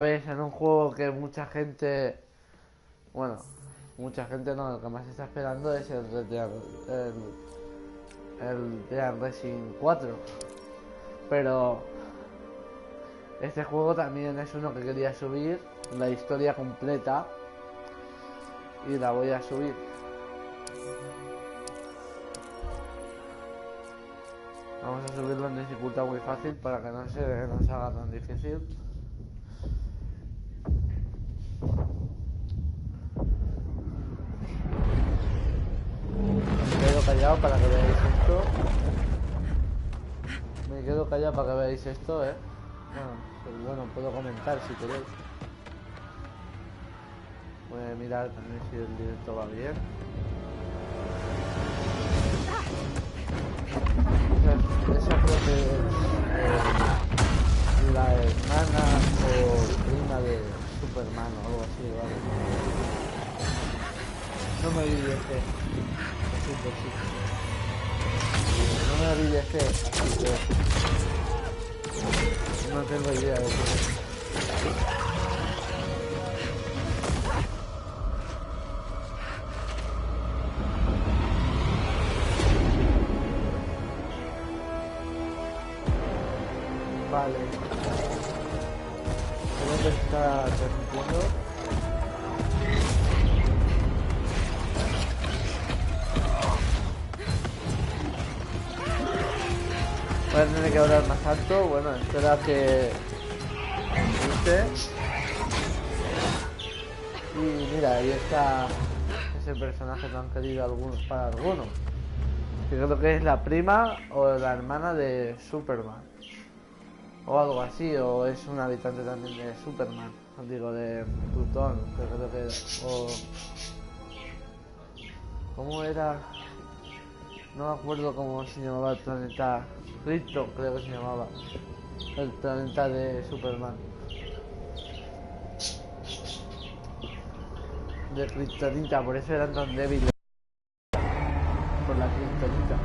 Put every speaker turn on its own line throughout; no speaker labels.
Ves en un juego que mucha gente, bueno, mucha gente no, lo que más está esperando es el Dead Racing 4. Pero este juego también es uno que quería subir, la historia completa, y la voy a subir. Vamos a subirlo en dificultad muy fácil para que no se nos haga tan difícil. Me quedo callado para que veáis esto. Me quedo callado para que veáis esto, Bueno, puedo comentar si queréis. Voy a mirar también si el directo va bien. Esa creo que es la hermana o prima de Superman o algo así, ¿vale? No me olvidé. No me olvidé, así que no tengo idea de qué es. Vale. Creo que está transmitiendo. Voy a tener que hablar más alto. Bueno, espera que guste. Y mira, ahí está ese personaje tan querido para algunos. Que creo que es la prima o la hermana de Superman. O algo así, o es un habitante también de Superman. Digo, de Plutón, que creo que o... ¿Cómo era? No me acuerdo cómo se llamaba el planeta. Krypton, creo que se llamaba. El planeta de Superman. De Kryptonita, por eso eran tan débiles. Por la Kryptonita.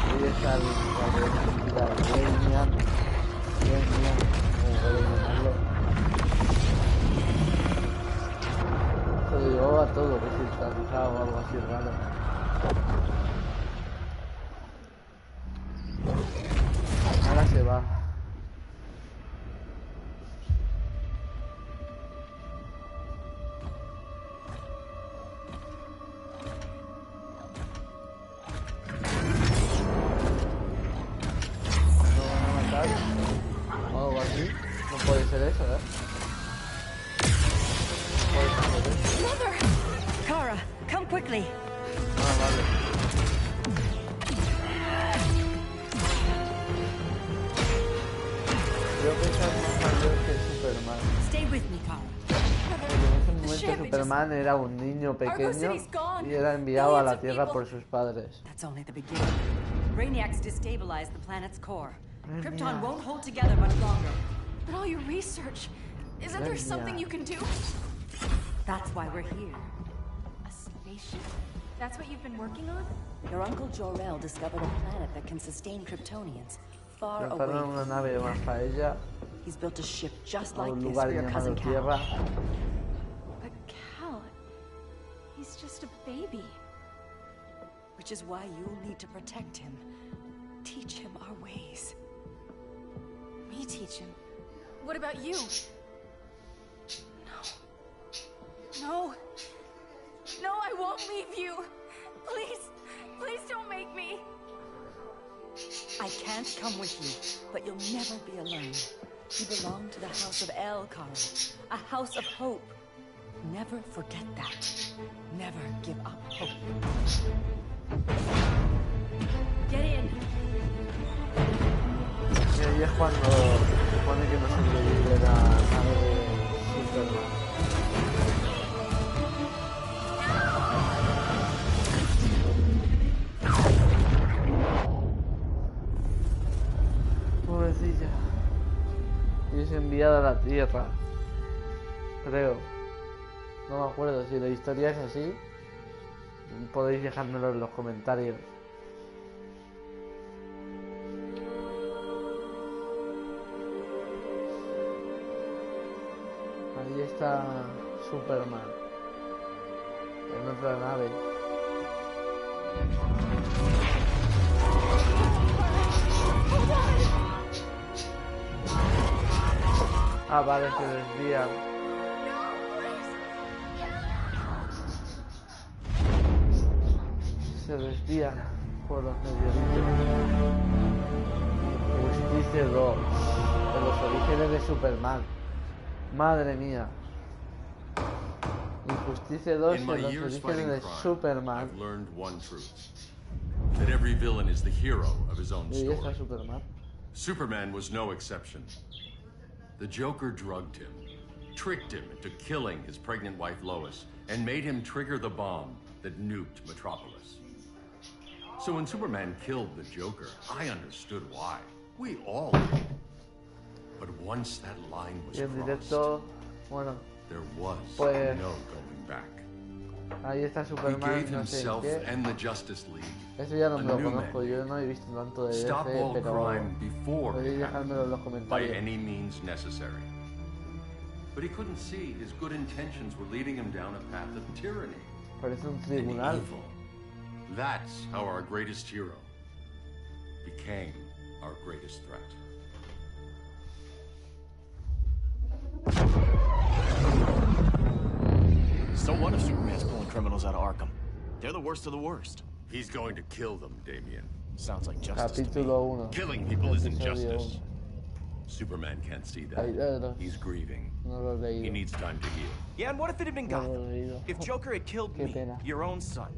Ahí está la Genial, como podéis llamarlo. Se lo llevó a todo, que si está rizado o algo así raro. Ahora se va. Superman era un niño pequeño y era enviado a la Tierra por sus padres.
Brainiac's destabilized the planet's core. Krypton won't hold together much longer.
But all your research, isn't there something you can do?
That's why we're here.
A spaceship? That's what you've been working on?
Your uncle Jor-El discovered a planet that can sustain Kryptonians far away
una nave más para ella.
He's built a ship just like
Un
this
lugar
for your cousin
llamado
Cal.
Tierra.
But Cal, he's just a baby.
Which is why you'll need to protect him. Teach him our ways.
Me teach him? What about you? No. No, I won't leave you. Please don't make me.
I can't come with you, but you'll never be alone. You belong to the House of El, Kara. A house of hope. Never forget that. Never give up hope.
Get in.
Y ahí es cuando se supone que no sobrevive la nave de Superman. Pobrecilla. Y es enviada a la Tierra. Creo. No me acuerdo si la historia es así. podéis dejármelo en los comentarios. Ahí está Superman en otra nave. Ah, vale, se desvía. Se desvía por los meteoritos. Injustice 2. De los orígenes de Superman. Madre mía. Injustice 2 de los orígenes de Superman.
I've learned one truth. That every villain is the hero of his own
Y ahí está
story.
Superman.
Superman was no exception. The Joker drugged him, tricked him into killing his pregnant wife Lois, and made him trigger the bomb that nuked Metropolis. So when Superman killed the Joker, I understood why. We all did. But once that line was
Y en
crossed,
directo, bueno,
there was
pues
no going back.
ahí está
He
Superman,
gave
no sé en
himself
qué.
and the Justice League
Eso ya no me
a
lo
new
conozco,
man.
yo no he visto tanto de
Stop
DC,
all
pero
crime before
podéis
it
dejármelo en los
happened, by
comentarios.
any means necessary. But he couldn't see his good intentions were leading him down a path of tyranny
Parece un
and
tribunal.
evil. That's how our greatest hero became our greatest threat.
So what if Superman's pulling criminals out of Arkham? They're the worst of the worst.
He's going to kill them, Damien.
Sounds like justice to me.
Capítulo 1.
Killing people isn't
Episodio
justice. Superman can't see
Ahí,
that. He's grieving.
no lo he
He
leído.
needs time to heal.
Yeah, and what if it had been
No lo
Gotham?
he leído.
If Joker had killed
Qué
me,
pena.
your own son.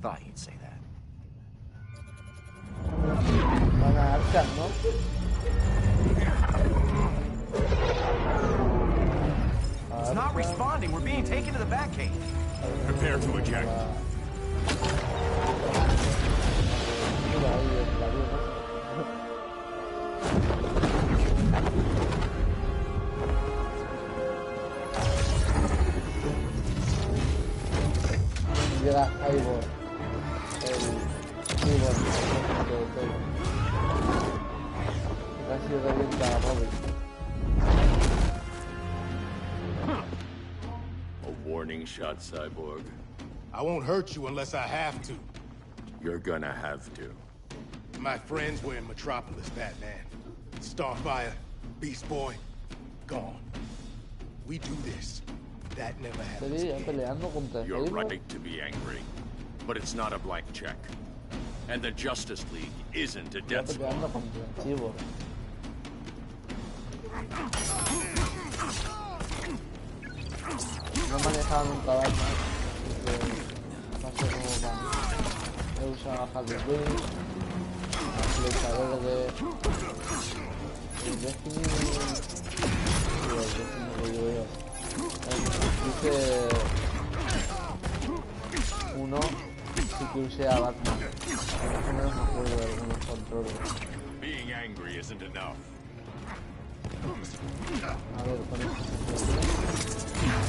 Thought you'd say that.
Van a Arkham, ¿no?
It's not responding. We're being taken to the Batcave.
Prepare to eject.
Mira, ahí el barrio, ¿no? Llega Cyborg, el Cyborg, de todo. Casi revienta a Robin.
A warning shot, Cyborg.
I won't hurt you unless I have to.
You're gonna have to.
My friends were in Metropolis, Batman. Starfire, Beast Boy, gone. We do this. That never happens
Sería
again.
peleando contra
You're
Cyborg.
right to be angry, but it's not a blank check. And the Justice League isn't a
Está
death squad.
peleando contra Cyborg. No he manejado nunca Batman, así que no sé cómo van. He usado a Harley Quinn, a Flecha Verde, el Destiny que digo yo. Hice uno, sí que usé a Batman. Más o menos me acuerdo de algunos controles.
Being angry isn't enough.
A ver, con esto se puede.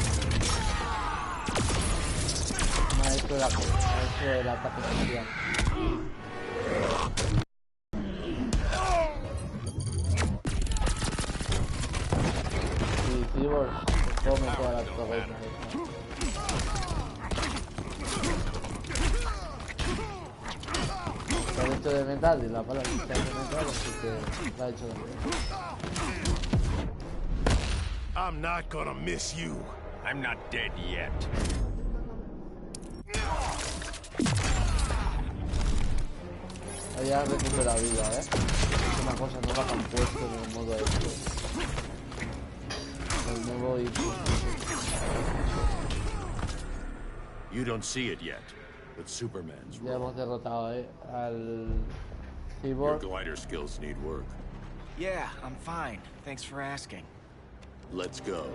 Me ha hecho el ataque especial. Y Cyborg se come todas las torres. Está hecho de metal y la pala está de metal, así que está hecho de metal.
I'm not gonna miss you.
I'm not dead yet.
Había recuperado vida, ¿eh? Es una cosa nueva que han puesto en el modo este. El nuevo y...
You don't see it yet, but Superman's
Ya hemos
wrong.
derrotado, al
Your
Cyborg.
glider skills need work.
Yeah, I'm fine. Thanks for asking.
Let's go.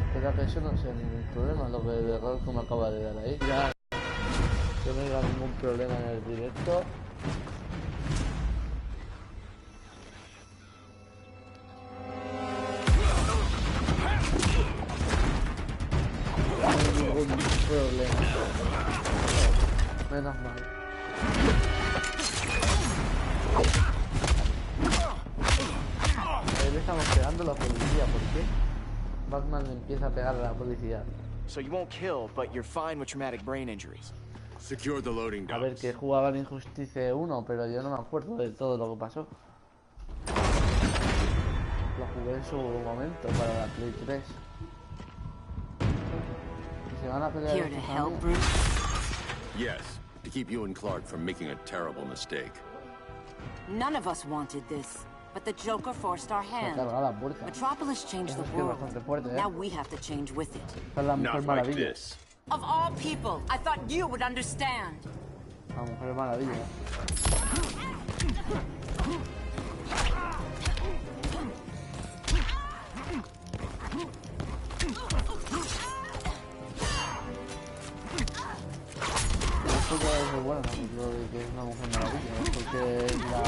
Espera que eso no sea ningún problema, lo que el error que me acaba de dar ahí. Ya que no haya ningún problema en el directo. sin problema. Menos mal. Ahí le estamos pegando a la policía, ¿por qué? Batman le empieza a pegar a la policía.
So you won't kill, but you're fine with traumatic brain injuries.
Secure the loading
A ver,
docks.
que jugaba en Injustice 1, pero yo no me acuerdo de todo lo que pasó. Lo jugué en su momento para la Play 3. ¿Y se van a pelear
Here to
estos
help,
también?
Bruce?
Yes, to keep you and Clark from making a terrible mistake.
None of us wanted this, but the Joker forced our
Se
hand.
carga la puerta.
Metropolis changed
Eso
the
es que es
world.
bastante fuerte, ¿eh?
Now we have to change with it.
Esta es la Mujer
Not like
Maravilla.
this.
Of all people, I thought you would understand.
La Mujer Maravilla. Esto que es muy bueno, ¿no? Lo de que es una Mujer Maravilla, ¿no? Porque es la...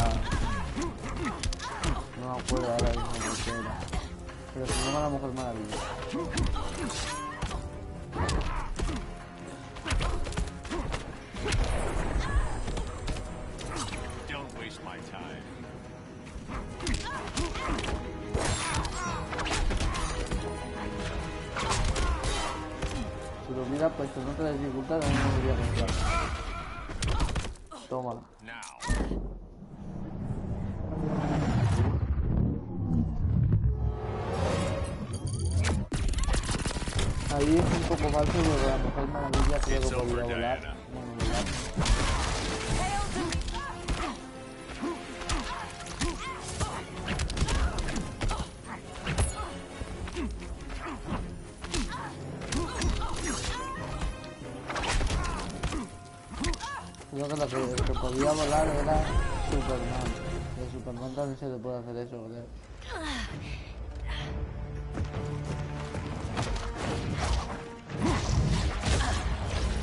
No me acuerdo ahora mismo por qué era. Pero se llama la Mujer Maravilla.
Don't waste my time.
Si lo hubiera puesto en otra dificultad, no me hubiera comprado. Tómala.
Now.
Ahí es un poco falso, pero la Mujer Maravilla creo que
It's over,
podía volar.
Diana.
Bueno, volar. Creo que el que podía volar era Superman. De Superman también se le puede hacer eso, creo.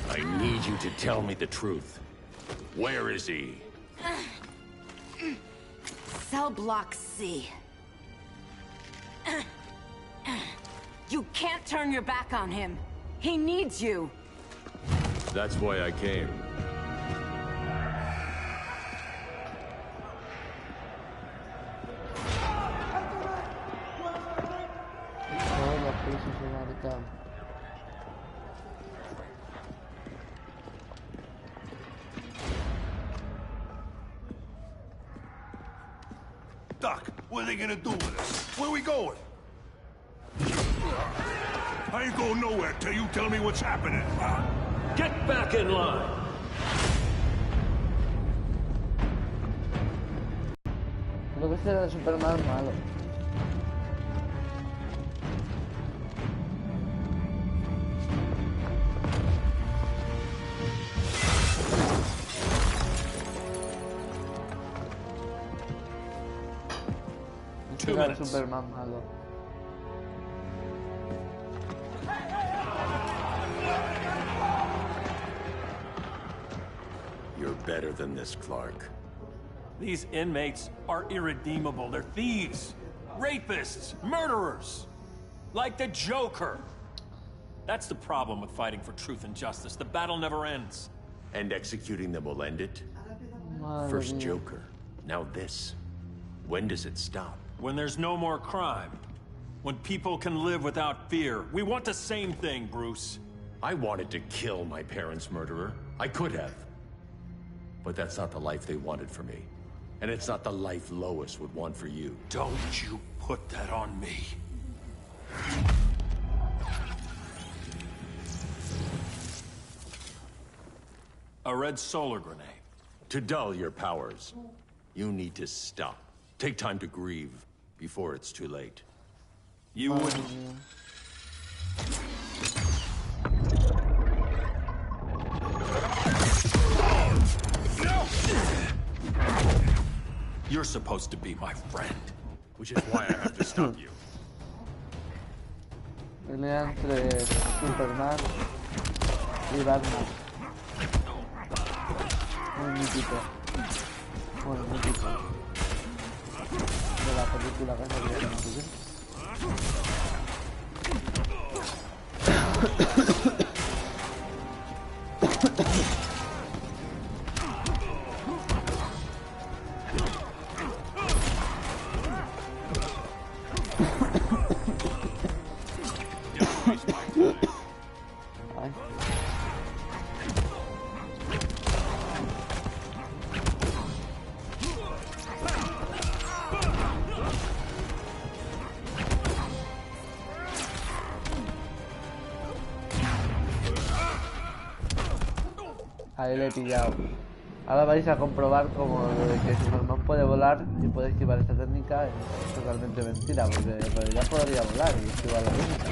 I need you to tell me the truth. Where is he?
Cell block C. You can't turn your back on him. He needs you.
That's why I came.
Todos los pisos se marcan.
Doc, what are they gonna do with us? Where we going? I ain't going nowhere till you tell me what's happening.
Get back in line!
Creo que este era el Superman malo. Este era el
minutes.
Superman malo.
You're better than this, Clark.
These inmates are irredeemable. They're thieves, rapists, murderers. Like the Joker. That's the problem with fighting for truth and justice. The battle never ends.
And executing them will end it?
Madre
First
mía.
Joker, now this. When does it stop?
When there's no more crime. When people can live without fear. We want the same thing, Bruce.
I wanted to kill my parents' murderer. I could have. But that's not the life they wanted for me. And it's not the life Lois would want for you.
Don't you put that on me. A red solar grenade.
To dull your powers, you need to stop. Take time to grieve before it's too late.
You wouldn't. You're supposed to be my friend.
Which is why I have to stop you.
Pelea entre Superman y Batman. Muy mítico. Bueno, mítico. De la película que salió, no sé qué. Ahí le he pillado. Ahora vais a comprobar como lo de que Superman puede volar y puede esquivar esta técnica es totalmente mentira, porque en realidad podría volar y esquivar la técnica.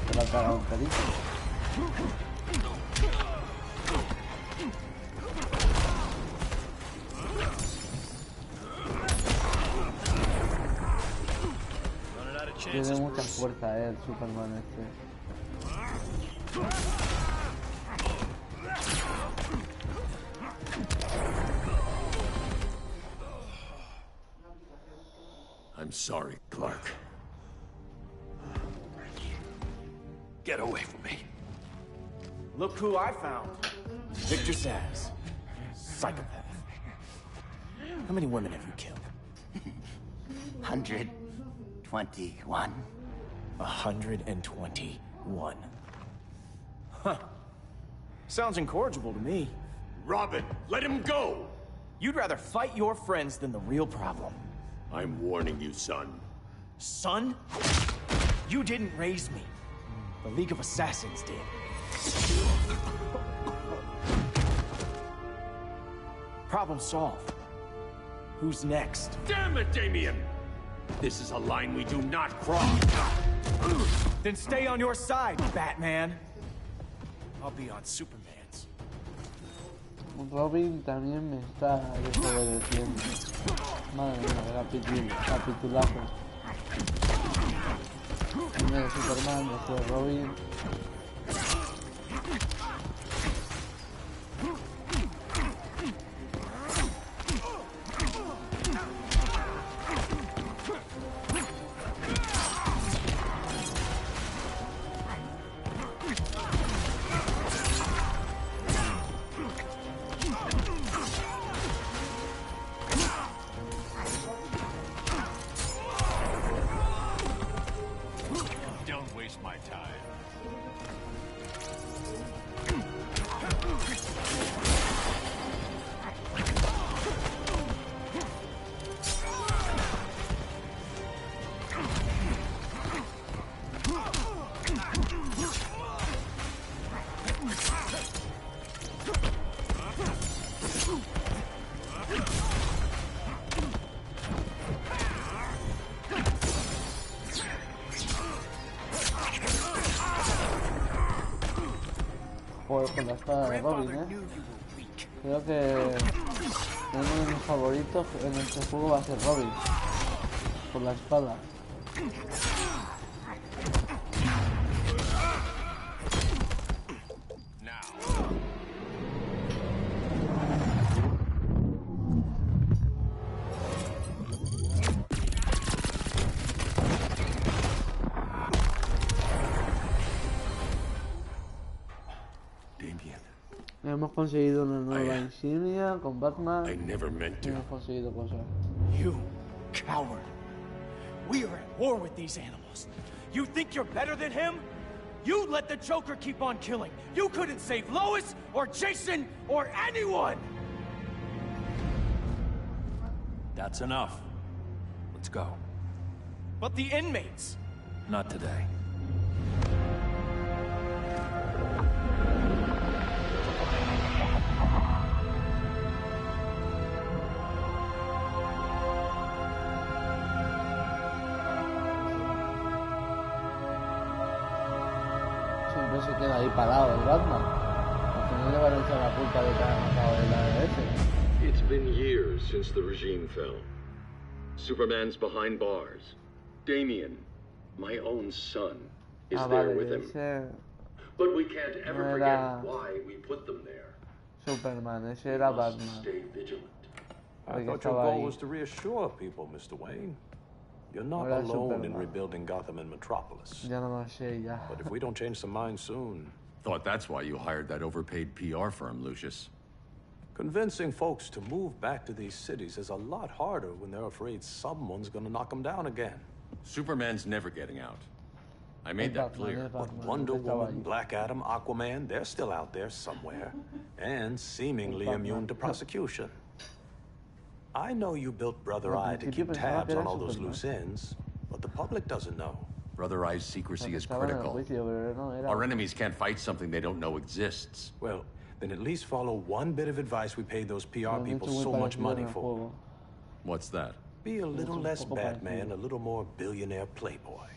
Se la ha cagado un pelito. Tiene mucha fuerza, el Superman este.
I'm sorry, Clark.
Get away from me. Look who I found. Victor Zsasz. Psychopath. How many women have you killed?
121.
121. Huh. Sounds incorrigible to me.
Robin, let him go!
You'd rather fight your friends than the real problem.
I'm warning you, son.
Son? You didn't raise me. The League of Assassins did. Problem solved. Who's next?
Damn it, Damien! This is a line we do not cross.
Then stay on your side, Batman. I'll be on Superman's.
Robin también me está desobedeciendo. Madre mía, capitulazo. Primero Superman, después Robin. Con la espada de Robin, Creo que uno de mis favoritos en este juego va a ser Robin. Por la espada. Hemos conseguido una nueva insignia con Batman.
I never meant to.
Hemos conseguido cosas.
You coward. We are at war with these animals. You think you're better than him? You let the Joker keep on killing. You couldn't save Lois or Jason or anyone!
That's enough. Let's go.
But the inmates.
Not today.
Siempre se queda ahí parado el Batman. Porque no le van a echar la culpa de que haya matado el ARS.
It's been years since the regime fell. Superman's behind bars. Damien, my own son, is there with him. But we can't ever forget why we put them there.
Superman, ese era Batman.
Stay vigilant.
I thought your goal was to reassure people, Mr. Wayne. You're not alone in rebuilding Gotham and Metropolis.
Ya no lo sé, ya.
But if we don't change some minds soon...
Thought that's why you hired that overpaid PR firm, Lucius.
Convincing folks to move back to these cities is a lot harder when they're afraid someone's gonna knock them down again.
Superman's never getting out. I made that clear.
But Wonder Woman, Black Adam, Aquaman, they're still out there somewhere. And seemingly immune to prosecution. I know you built Brother Eye to keep tabs on all those loose ends, but the public doesn't know.
Brother Eye's secrecy is critical. Our enemies can't fight something they don't know exists.
Well, then at least follow one bit of advice we paid those PR people so much money for.
What's that?
Be a little less Batman, a little more billionaire playboy.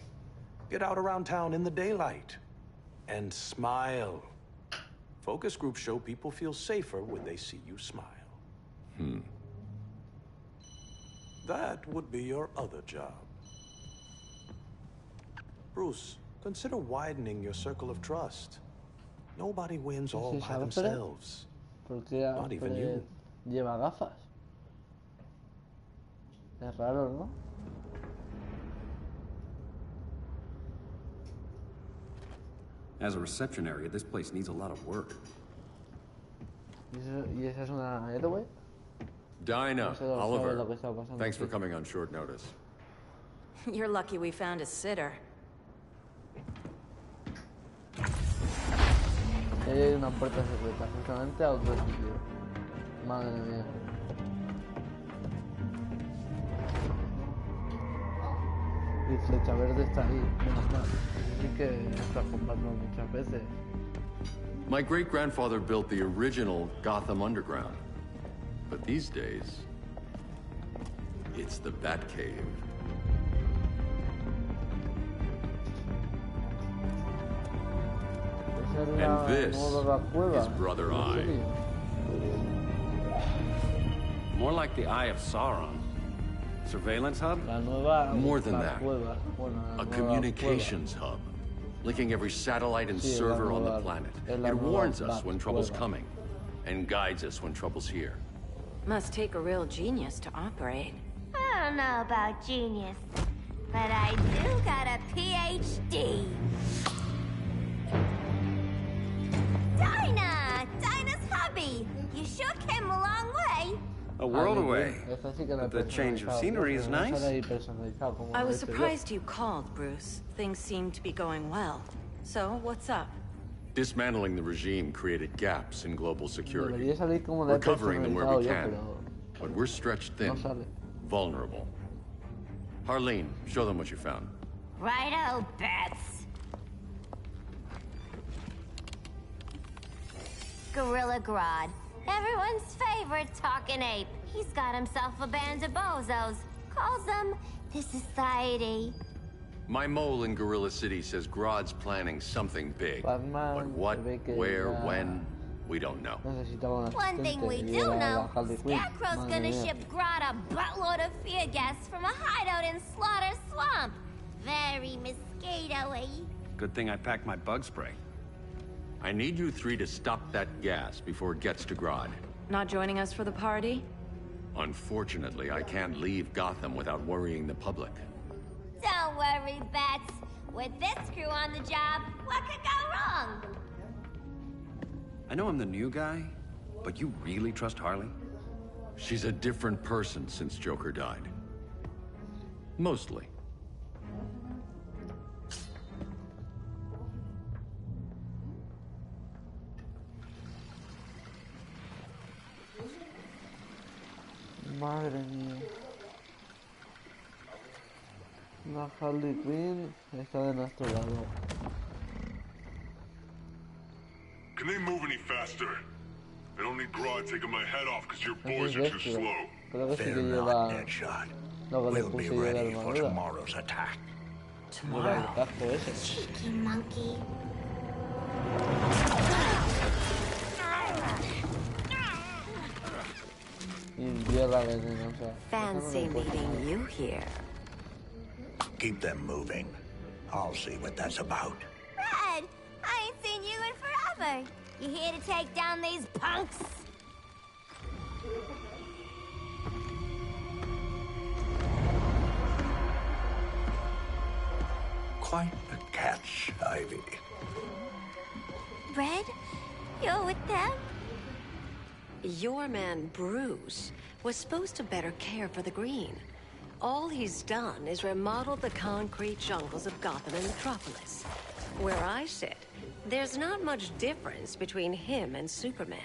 Get out around town in the daylight. And smile. Focus groups show people feel safer when they see you smile. That would be your other job. Bruce, consider widening your circle of trust. Nobody wins all by themselves. Not even you.
Lleva gafas. Es raro, ¿no?
As a reception area, this place needs a lot of work.
¿Y esa es una héroe?
Dinah, Oliver, thanks for coming on short notice.
You're lucky we found a sitter.
Hay una puerta secreta, justamente a otro sitio. Madre mía. Y Flecha Verde está ahí, menos mal. Así que está comprando muchas veces.
My great-grandfather built the original Gotham Underground. But these days, it's the Batcave. And this is Brother Eye.
More like the Eye of Sauron. Surveillance hub?
More than that. A communications hub, linking every satellite and server on the planet. It warns us when trouble's coming, and guides us when trouble's here.
Must take a real genius to operate.
I don't know about genius, but I do got a PhD. Dinah's hubby! You sure came a long way.
A world away. But the change of scenery is nice.
I was surprised you called, Bruce. Things seem to be going well. So, what's up?
Dismantling the regime created gaps in global security. We're covering them where we can, but we're stretched thin, vulnerable. Harleen, show them what you found.
Righto, Bats. Gorilla Grodd. Everyone's favorite talking ape. He's got himself a band of bozos. Calls them the Society.
My mole in Gorilla City says Grodd's planning something big. But what, where, when, we don't know.
One thing we do know, Scarecrow's gonna ship Grodd a buttload of fear gas from a hideout in Slaughter Swamp. Very mosquito-y.
Good thing I packed my bug spray.
I need you three to stop that gas before it gets to Grodd.
Not joining us for the party?
Unfortunately, I can't leave Gotham without worrying the public.
Don't worry, Bats. With this crew on the job, what could go wrong?
I know I'm the new guy, but you really trust Harley?
She's a different person since Joker died. Mostly.
Madre mía. La Harley Quinn está de nuestro lado.
Can they move any faster? I don't need Grodd taking my head off because your boys are too slow.
Creo que sí que lleva lo que le puse yo de armadura. Lleva el casco ese.
Cheeky monkey.
Fancy meeting you here.
Keep them moving. I'll see what that's about.
Red, I ain't seen you in forever. You here to take down these punks?
Quite the catch, Ivy.
Red, you're with them?
Your man, Bruce, was supposed to better care for the Green. All he's done is remodeled the concrete jungles of Gotham and Metropolis. Where I sit, there's not much difference between him and Superman.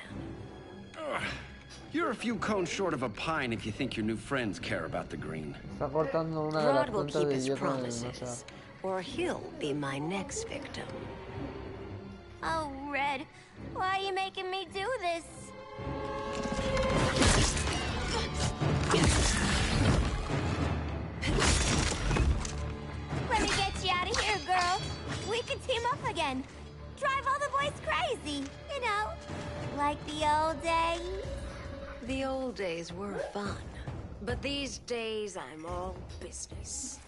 You're a few cones short of a pine if you think your new friends care about the Green.
Grodd will keep his promises,
or he'll be my next victim.
Oh, Red, why are you making me do this? Let me get you out of here, girl. We can team up again. Drive all the boys crazy, you know, like the old days.
The old days were fun, but these days I'm all business.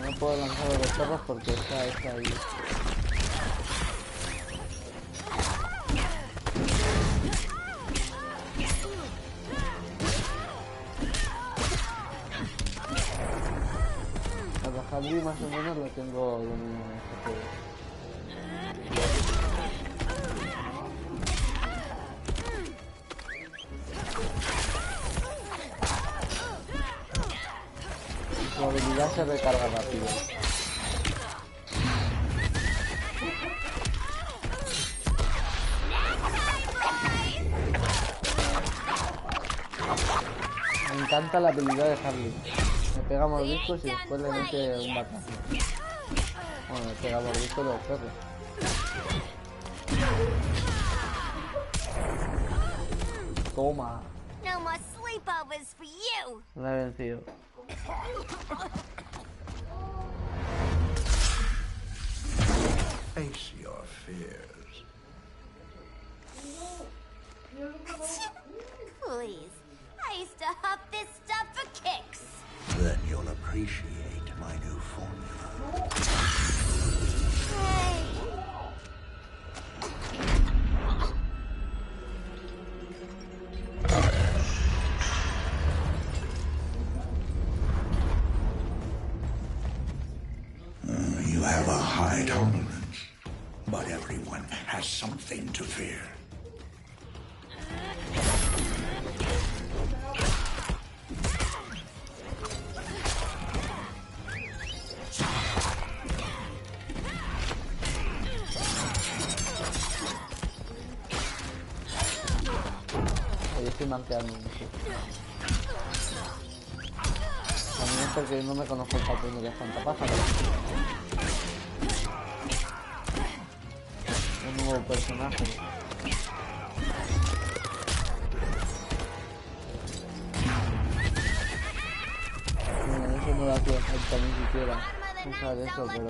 No puedo lanzar a los perros porque está ahí. A Harley más o menos lo tengo dominado en este juego. Su habilidad se recarga rápido. Me encanta la habilidad de Harley. Me pega mordiscos y después le mete un batazo. Bueno, me pega mordiscos los perros. Toma.
No more sleepovers for you.
La he vencido.
Face your fears.
Please, I used to huff this stuff for kicks.
Then you'll appreciate my new formula.
Hey.
You have a high tolerance, but everyone has something to fear.
Estoy manqueando mucho. También es porque no me conozco el patrón de la espantapájaros. Un nuevo personaje. Bueno, eso no da falta ni siquiera usar eso, pero...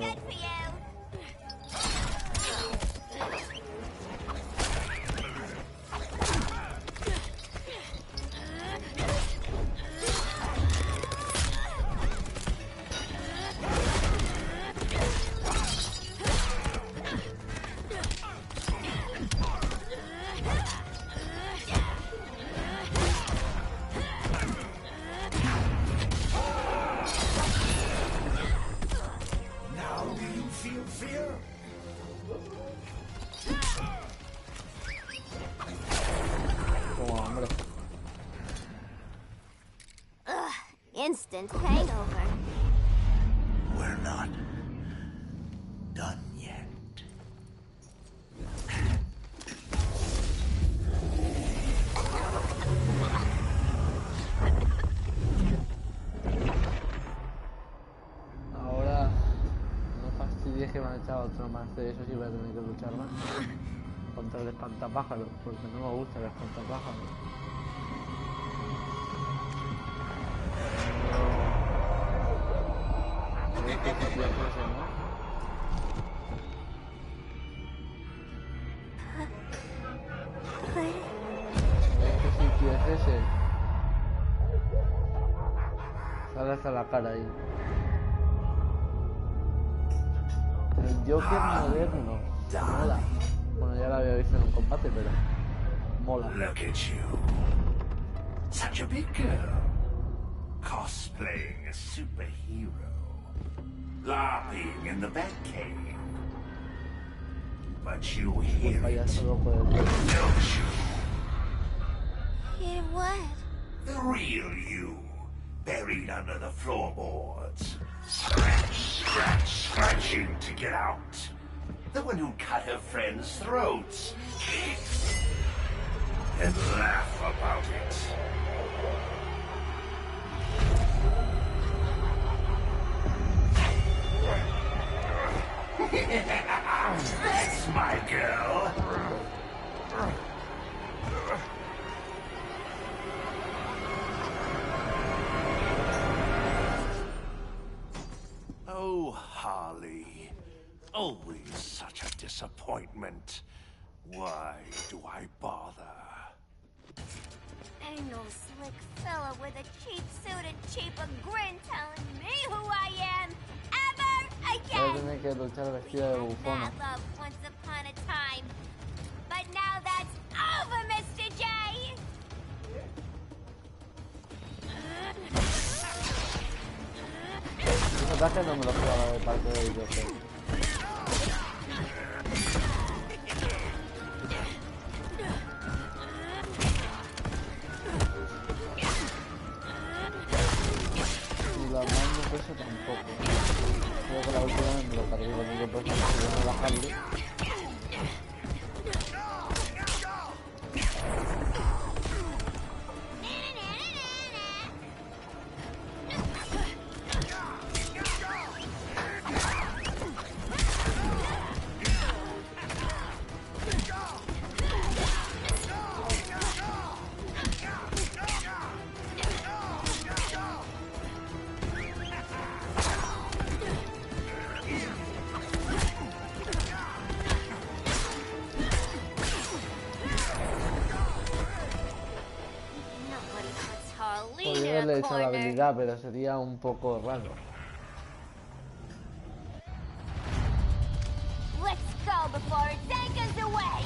Instant hangover.
We're not done yet.
Ahora no fastidies que me han echado otro más de esos y voy a tener que luchar más contra el espantapájaros, porque no me gusta el espantapájaros. ¿Qué sitio es ese? Sale hasta la cara ahí. El Joker moderno. Mola. Bueno, ya lo había visto en un combate, pero mola.
Look at you. Such a big girl. Cosplaying a superhero. LARPing in the Batcave. But you hear it, don't you?
Hear what?
The real you. buried under the floorboards. Scratch, scratch, scratching to get out. The one who cut her friends' throats. And laugh about it. That's my girl.
Oh, Holly. Always such a disappointment. Why do I bother?
Ain't no slick fella with a cheap suit and cheaper grin telling me who I am ever again.
Tiene que luchar vestida de bufona.
Mad love once upon a time, but now that's over, Mr. J.
Ese ataque no me lo esperaba de parte de Joker. Y la mano peso tampoco. Creo que la última vez me lo cargué con el peso para no bajarle. Podría haberle hecho la habilidad, pero sería un poco raro.
Let's go before it takes us away.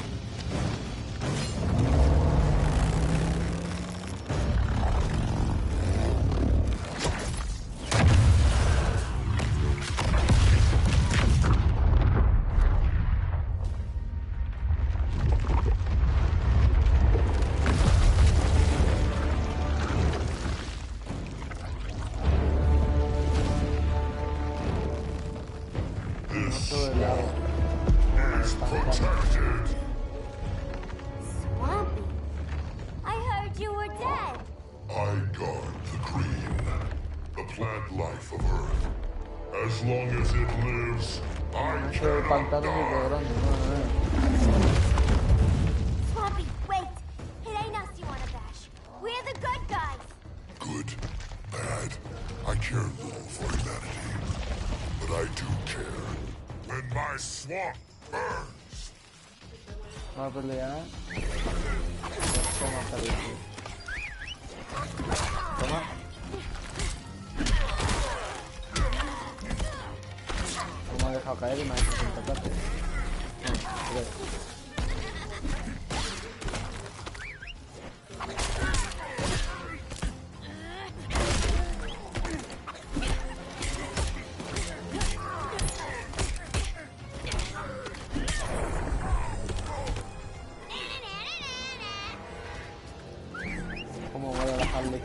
Swampy, I heard you were dead.
I guard the green, the plant life of Earth. As long as it lives, I cannot die.
Swampy, wait. It ain't us you want to bash. We're the good guys.
Good, bad, I care little for humanity. But I do care when my swamp burns.
Va a pelear. Toma, toma. Como ha dejado caer y me ha hecho sin tocarte. ¿Cómo voy a bajarle?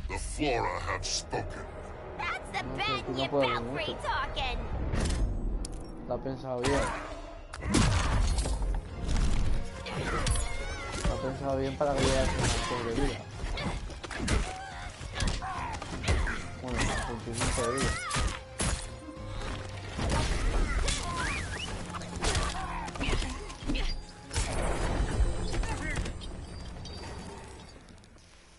The Flora have spoken.
That's the bad you Belfry talking.
Lo ha pensado bien. Lo ha pensado bien para que llegue a una de vida. Bueno, 25 de vida.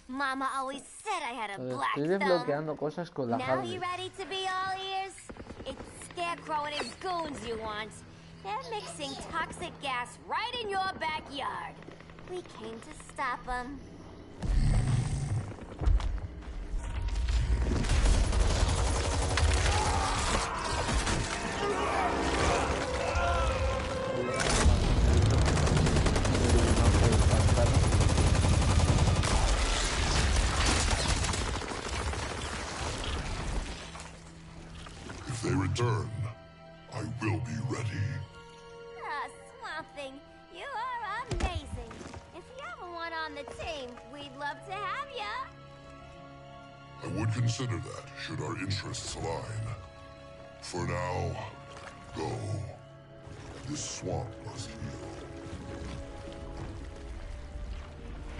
Mama always said I had a black
Estoy desbloqueando cosas con la
Now
Harley.
you ready to be all ears? It's Scarecrow and his goons you want. They're mixing toxic gas right in your backyard. We came to stop them. something. You are amazing. If you ever want on the team, we'd love to have ya.
I would consider that, should our interests align. For now, go. This swamp must heal.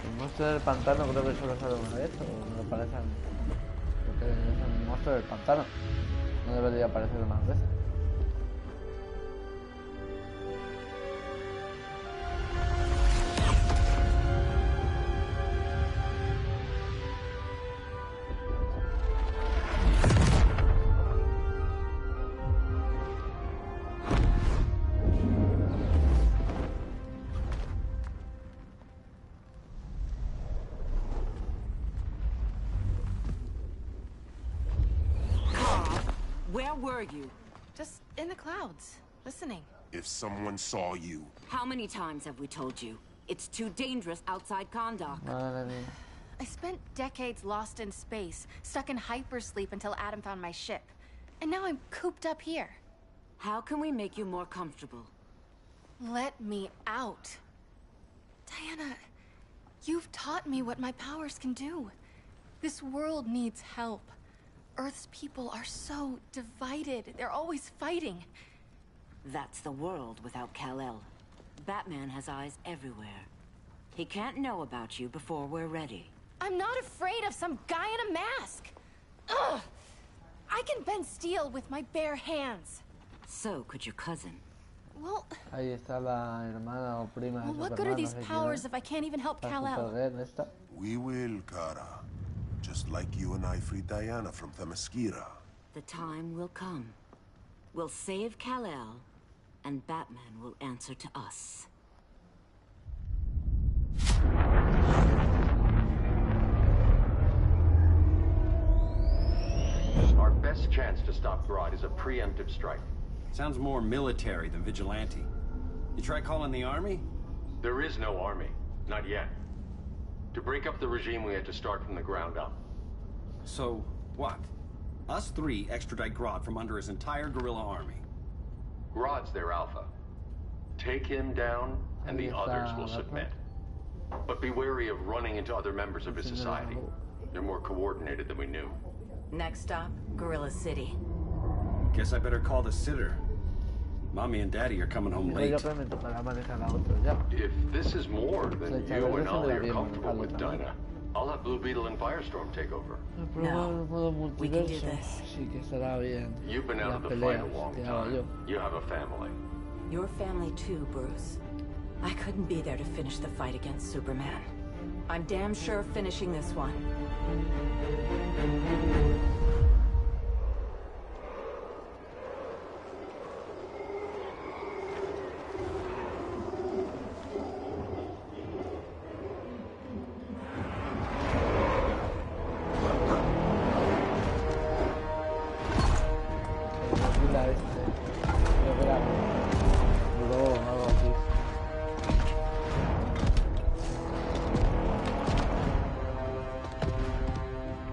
El monstruo del pantano creo que solo sale una vez, o me parece a mí. Porque es el monstruo del pantano. No debería aparecer más veces.
Where were you? Just in the clouds, listening.
If someone saw you...
How many times have we told you? It's too dangerous outside Kondak.
I spent decades lost in space, stuck in hypersleep until Adam found my ship. And now I'm cooped up here.
How can we make you more comfortable?
Let me out. Diana, you've taught me what my powers can do. This world needs help. Earth's people are so divided. They're always fighting.
That's the world without Kal-El. Batman has eyes everywhere. He can't know about you before we're ready.
I'm not afraid of some guy in a mask. Ugh! I can bend steel with my bare hands.
So could your cousin.
Well,
ahí está la hermana o prima de
what good are these powers if I can't even help Kal-El?
We will, Kara. Just like you and I freed Diana from Themyscira.
The time will come. We'll save Kal-El, and Batman will answer to us.
Our best chance to stop Grodd is a preemptive strike.
Sounds more military than vigilante. You try calling the army?
There is no army. Not yet. To break up the regime, we had to start from the ground up.
So, what? Us three extradite Grodd from under his entire guerrilla army.
Grodd's their alpha. Take him down, and the others will submit. But be wary of running into other members of his society. They're more coordinated than we knew.
Next stop, Gorilla City.
Guess I better call the sitter. Mommy and Daddy are coming home late.
If this is more than you and Ollie are comfortable with, Dinah, I'll have Blue Beetle and Firestorm take over.
No, we can do this.
You've been out of the fight a long time. You have a family.
Your family too, Bruce. I couldn't be there to finish the fight against Superman. I'm damn sure finishing this one.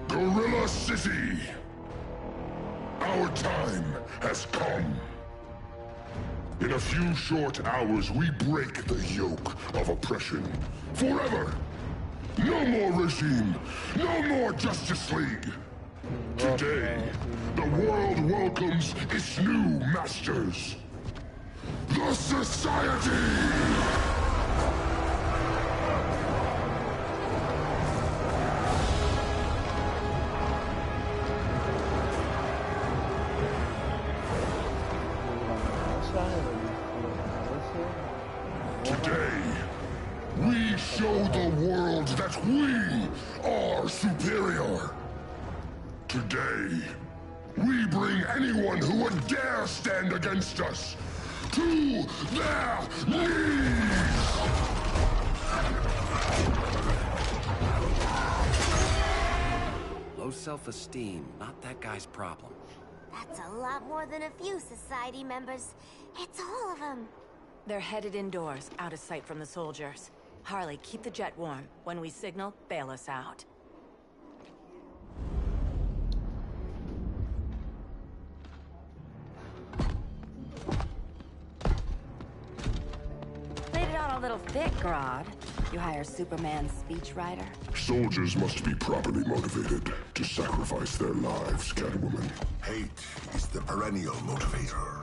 Gorilla City! Our time has come. In a few short hours, we break the yoke of oppression. Forever! No more regime! No more Justice League! Today, the world welcomes its new masters. The Society! Today, we show the world that we are superior. Today, we bring anyone who would dare stand against us to their knees!
Low self-esteem, not that guy's problem.
That's a lot more than a few society members. It's all of them.
They're headed indoors, out of sight from the soldiers. Harley, keep the jet warm. When we signal, bail us out. it on a little thick, Grodd. You hire Superman's speechwriter?
Soldiers must be properly motivated to sacrifice their lives, Catwoman.
Hate is the perennial motivator.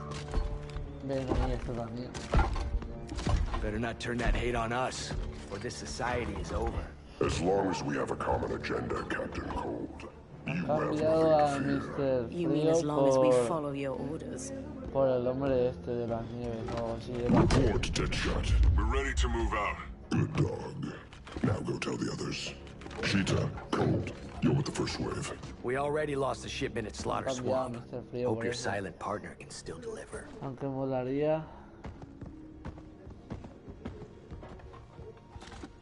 Better not turn that hate on us, or this society is over.
As long as we have a common agenda, Captain Cold, you have
Cambiado a
nothing to fear.
Mr.
You mean as
Frío
long as we
por,
follow your orders?
por el hombre este de las nieves o algo así.
Report, Deadshot. We're ready to move out. Good dog. Now go tell the others. Cheetah, Cold, you're with the first wave.
We already lost a shipment at Slaughter
Cambiado a
Swamp.
Mr. Frío
Hope
por
your
eso.
silent partner can still deliver.
Aunque molaría.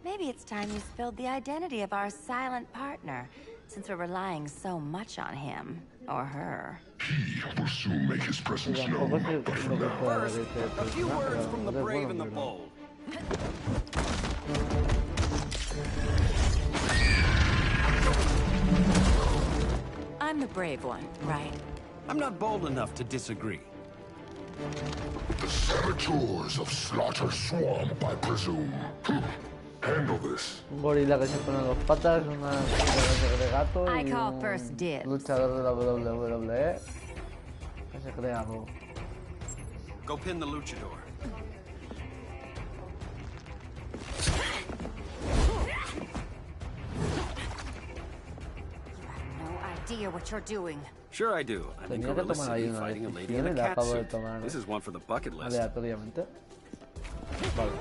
Maybe it's time you spilled the identity of our silent partner, since we're relying so much on him. Or her.
He will soon make his presence known, but for now...
First, a few words from the brave and the bold.
I'm the brave one, right?
I'm not bold enough to disagree.
The saboteurs of Slaughter Swamp, I presume. Handle this.
Un gorila que se pone dos patas, una chica de gato
I
y
call
un
first dibs.
luchador de la WWE que se crea algo.
Go pin the luchador.
No idea what you're doing.
Sure I do. I'm in
Tenía que
Gorilla
tomar ahí
City
una
fighting a lady
decisión
in
y
a
la
cat
acabo de
suit.
tomar
This is one for the bucket list.
aleatoriamente. Vale.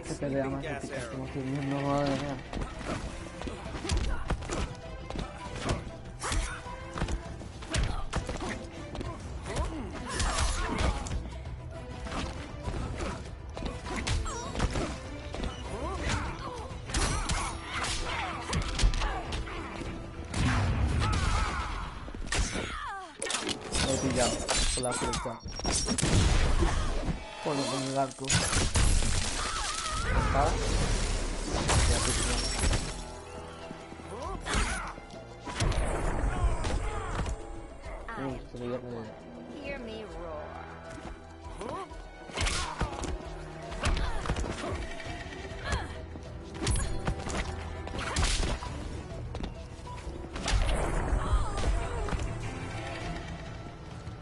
Qué pelea más épica estamos teniendo, madre mía. Lo he pillado con la flecha. Bueno, con el arco. Está. Ya te pillo. Se veía que...
Hear me roar.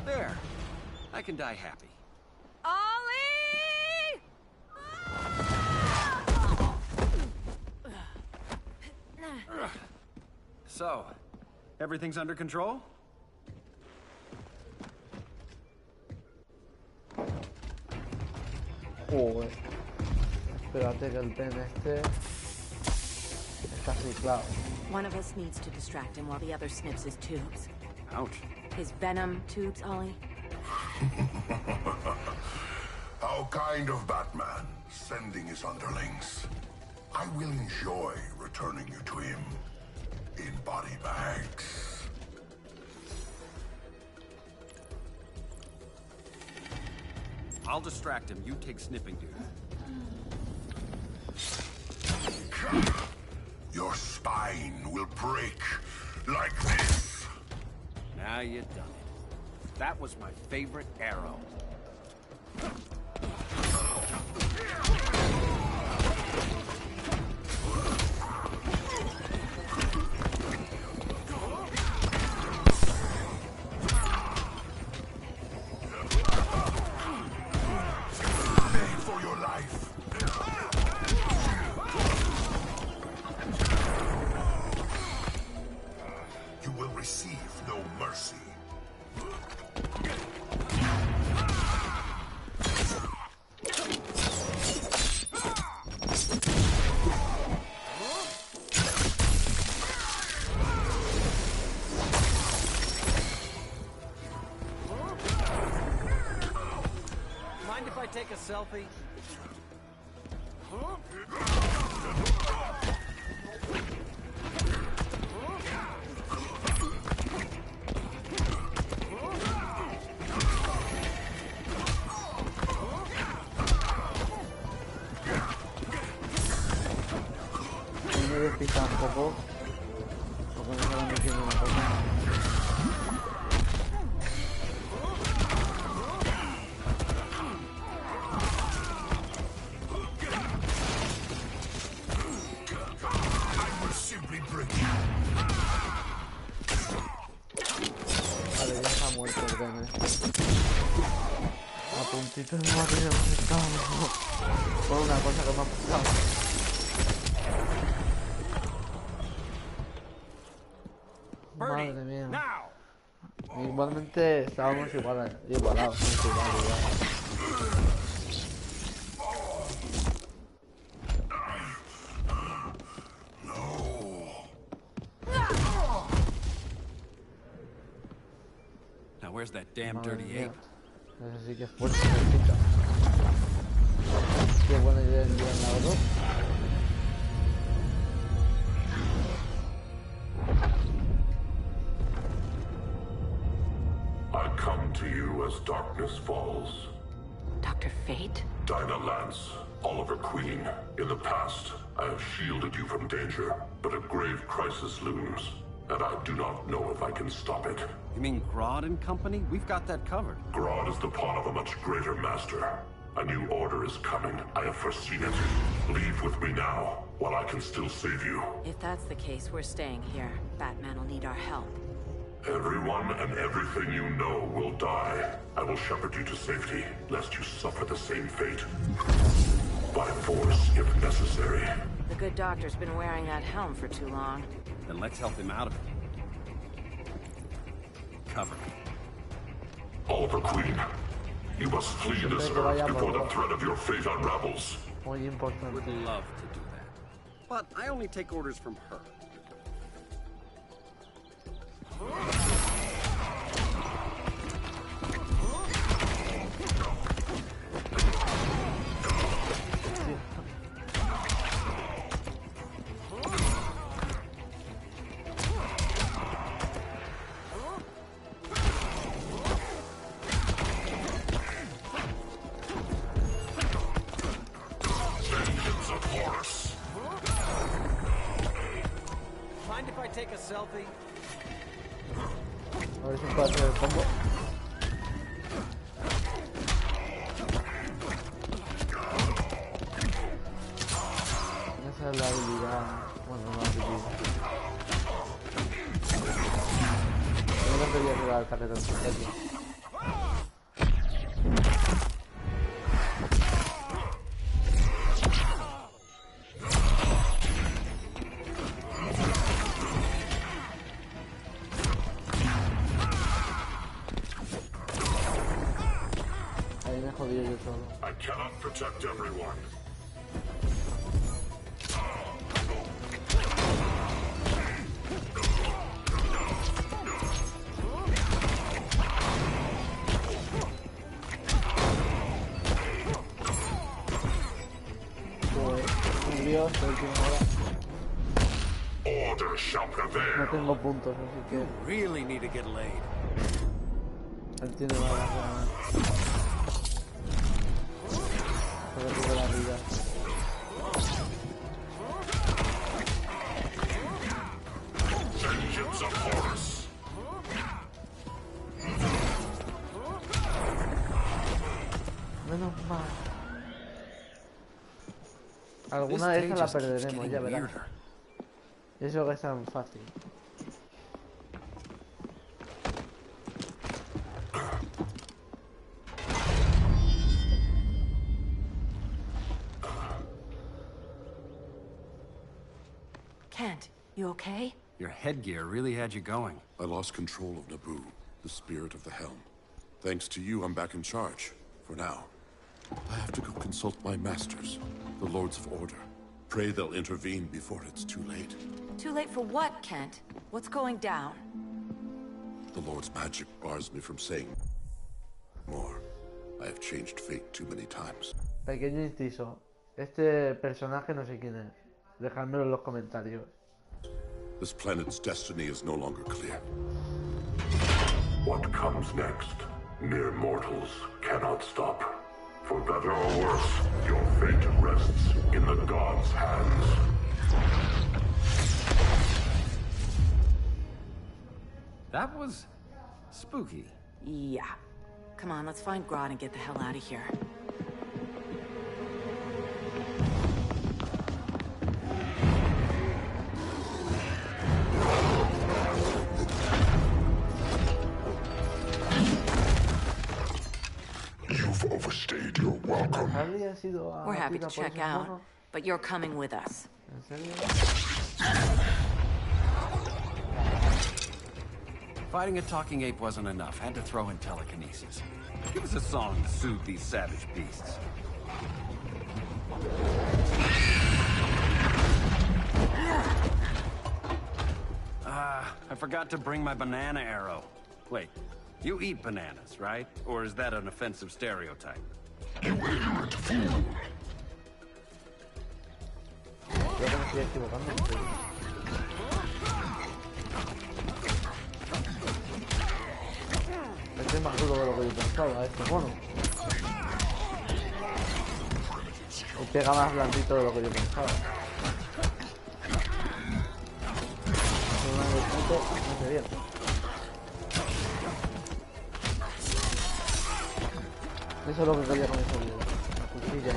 There. I can die happy.
Ollie!
So, everything's under control?
Joder. Espérate que el pen este... está ciclado.
One of us needs to distract him while the other snips his tubes.
Ouch.
His venom tubes, Ollie?
How kind of Batman, sending his underlings. I will enjoy returning you to him in body bags.
I'll distract him. You take snipping duty.
Your spine will break like this.
Now you done it. That was my favorite arrow.
Beg for your life. receive no mercy.
Mind if I take a selfie?
Me despista un poco. Porque me estaban diciendo una cosa. Vale, ya está muerto el Ben. A puntito de morir estamos. Por una cosa que me ha pasado. Madre mía. Igualmente estábamos igualados. Igual.
Now where's that damn dirty ape?
Eso sí que es fuerte, chica. Qué buena idea enviar la verdad.
I come to you as darkness falls.
Dr. Fate?
Dinah Lance, Oliver Queen. In the past, I have shielded you from danger, but a grave crisis looms, and I do not know if I can stop it.
You mean Grodd and company? We've got that covered.
Grodd is the pawn of a much greater master. A new order is coming. I have foreseen it. Leave with me now, while I can still save you.
If that's the case, we're staying here. Batman will need our help.
Everyone and everything you know will die. I will shepherd you to safety, lest you suffer the same fate. By force, if necessary.
The good doctor's been wearing that helm for too long.
Then let's help him out of it. Cover me.
Oliver Queen, you must flee this earth before the threat of your fate unravels.
Muy importante.
Would love to do that. But I only take orders from her. Mind if I take a selfie?
A ver si puedo hacer el combo. Esa es la habilidad. Bueno, no la habilidad. No debería ser el ataque tan sencillo.
I cannot protect everyone. Order shall prevail.
No tengo puntos, así que.
You really need to get laid.
Él tiene balas. Puede la vida.
Vengeance of Horus.
Menos mal. Alguna de esas la perderemos, ya verás. Eso que es tan fácil.
Kent, you okay?
Your headgear really had you going.
I lost control of Naboo, the spirit of the helm. Thanks to you, I'm back in charge. For now. I have to go consult my masters, the Lords of Order. Pray they'll intervene before it's too late.
Too late for what, Kent? What's going down?
The Lord's magic bars me from saying more. I have changed fate too many times.
Pequeño inciso. Este personaje no sé quién es. Dejadmelo en los comentarios.
This planet's destiny is no longer clear.
What comes next, mere mortals cannot stop. For better or worse, your fate rests in the gods' hands.
That was spooky.
Yeah. Come on, let's find Grodd and get the hell out of here.
You've overstayed your welcome.
We're happy to check out, but you're coming with us.
Fighting a talking ape wasn't enough. Had to throw in telekinesis. Give us a song to soothe these savage beasts. I forgot to bring my banana arrow. Wait, you eat bananas, right? Or is that an offensive stereotype?
You ignorant fool!
Este es más duro de lo que yo pensaba, este mono. Y pega más blandito de lo que yo pensaba. No sé bien. Eso es lo que quería con ese video. La cuchilla.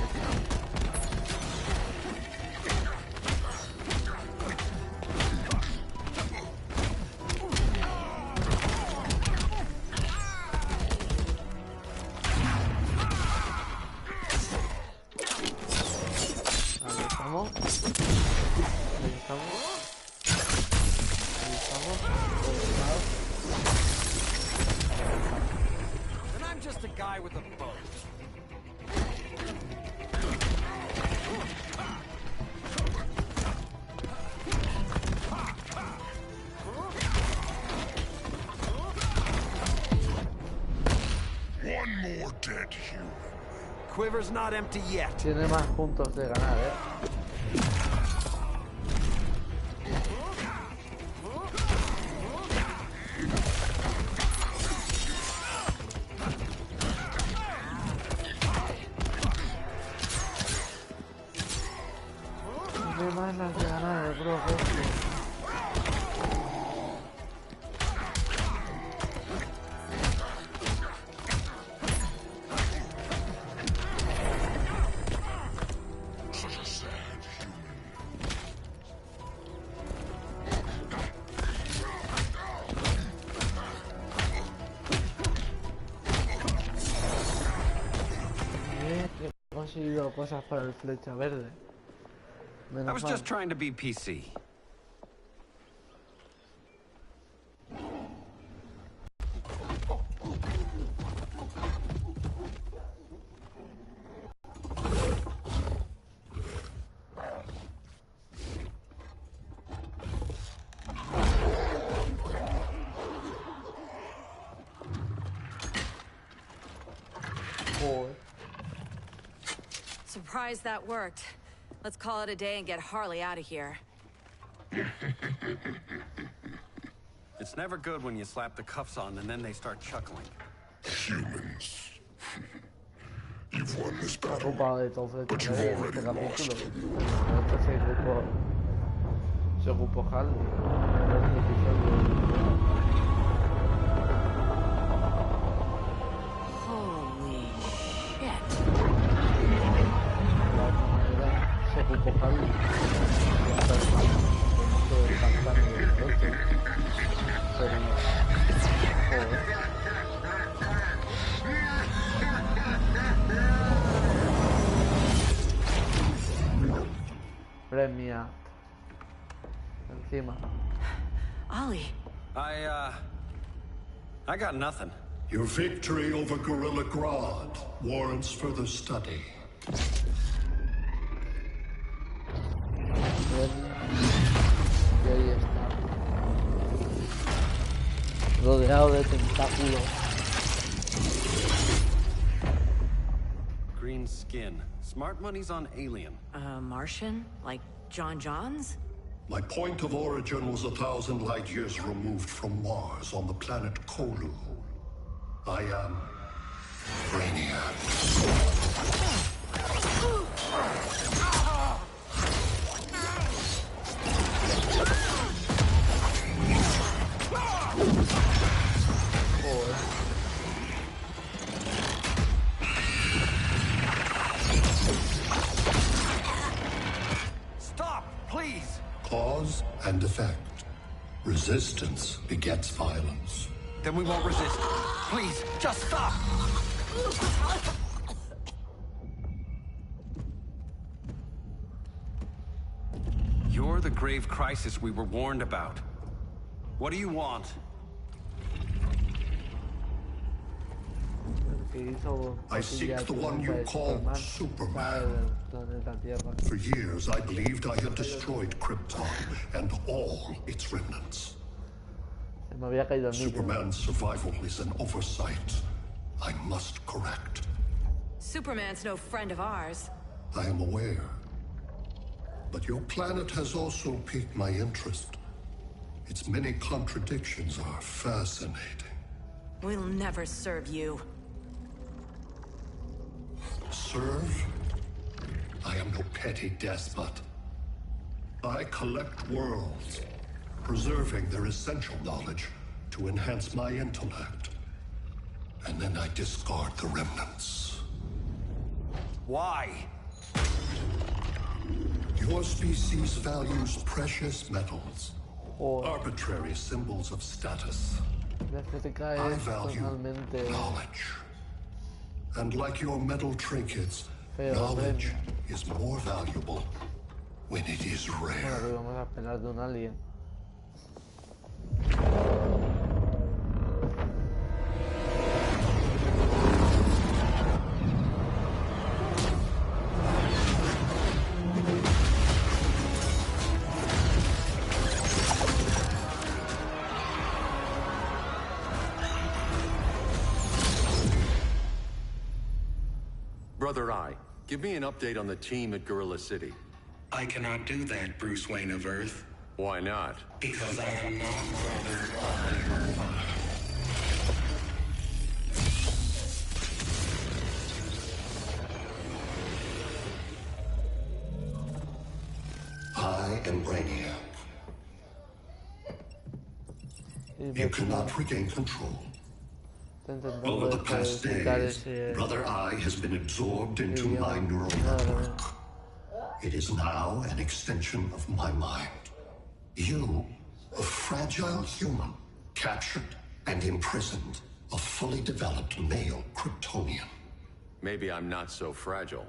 Ahí estamos. Ahí estamos. Ahí estamos.
And I'm just a guy with a bow.
One more dead human.
Quiver's not empty yet.
Tiene más puntos de ganar, Tiene más las de ganar, bro. He conseguido cosas para el flecha verde.
I was just trying to be PC.
Surprised that worked. Let's call it a day and get Harley out of here.
It's never good when you slap the cuffs on and then they start chuckling.
Humans. You've won this battle,
but
but you've already lost.
Se ocupó Harley.
Holy shit.
Se ocupó Harley. Del pantano del coche. Pero... Joder. Premia. Encima.
Ollie.
I got nothing.
Your victory over Gorilla Grodd warrants further study.
Y ahí está. Rodeado de tentáculos.
Green skin. Smart money's on alien.
Martian? Like John Johns?
My point of origin was 1,000 light years removed from Mars on the planet Kolu. I am Brainiac.
Stop, please!
Cause and effect. Resistance begets violence.
Then we won't resist. Please, just stop! You're the grave crisis we were warned about. What do you want?
I seek the one you call Superman. For years, I believed I had destroyed Krypton and all its remnants. Superman's survival is an oversight I must correct.
Superman's no friend of ours.
I am aware. But your planet has also piqued my interest. Its many contradictions are fascinating.
We'll never serve you.
Serve? I am no petty despot. I collect worlds, preserving their essential knowledge to enhance my intellect. And then I discard the remnants.
Why?
Your species values precious metals, arbitrary symbols of status. I value knowledge. And like your metal trinkets, knowledge is more valuable when it is rare.
Vamos a pelar de un alien.
Brother Eye, give me an update on the team at Gorilla City.
I cannot do that, Bruce Wayne of Earth.
Why not?
Because I am not Brother
I am Brainiac. You cannot regain control. Over the past days, Brother Eye has been absorbed into my neural network. It is now an extension of my mind. You, a fragile human, captured and imprisoned a fully developed male Kryptonian.
Maybe I'm not so fragile.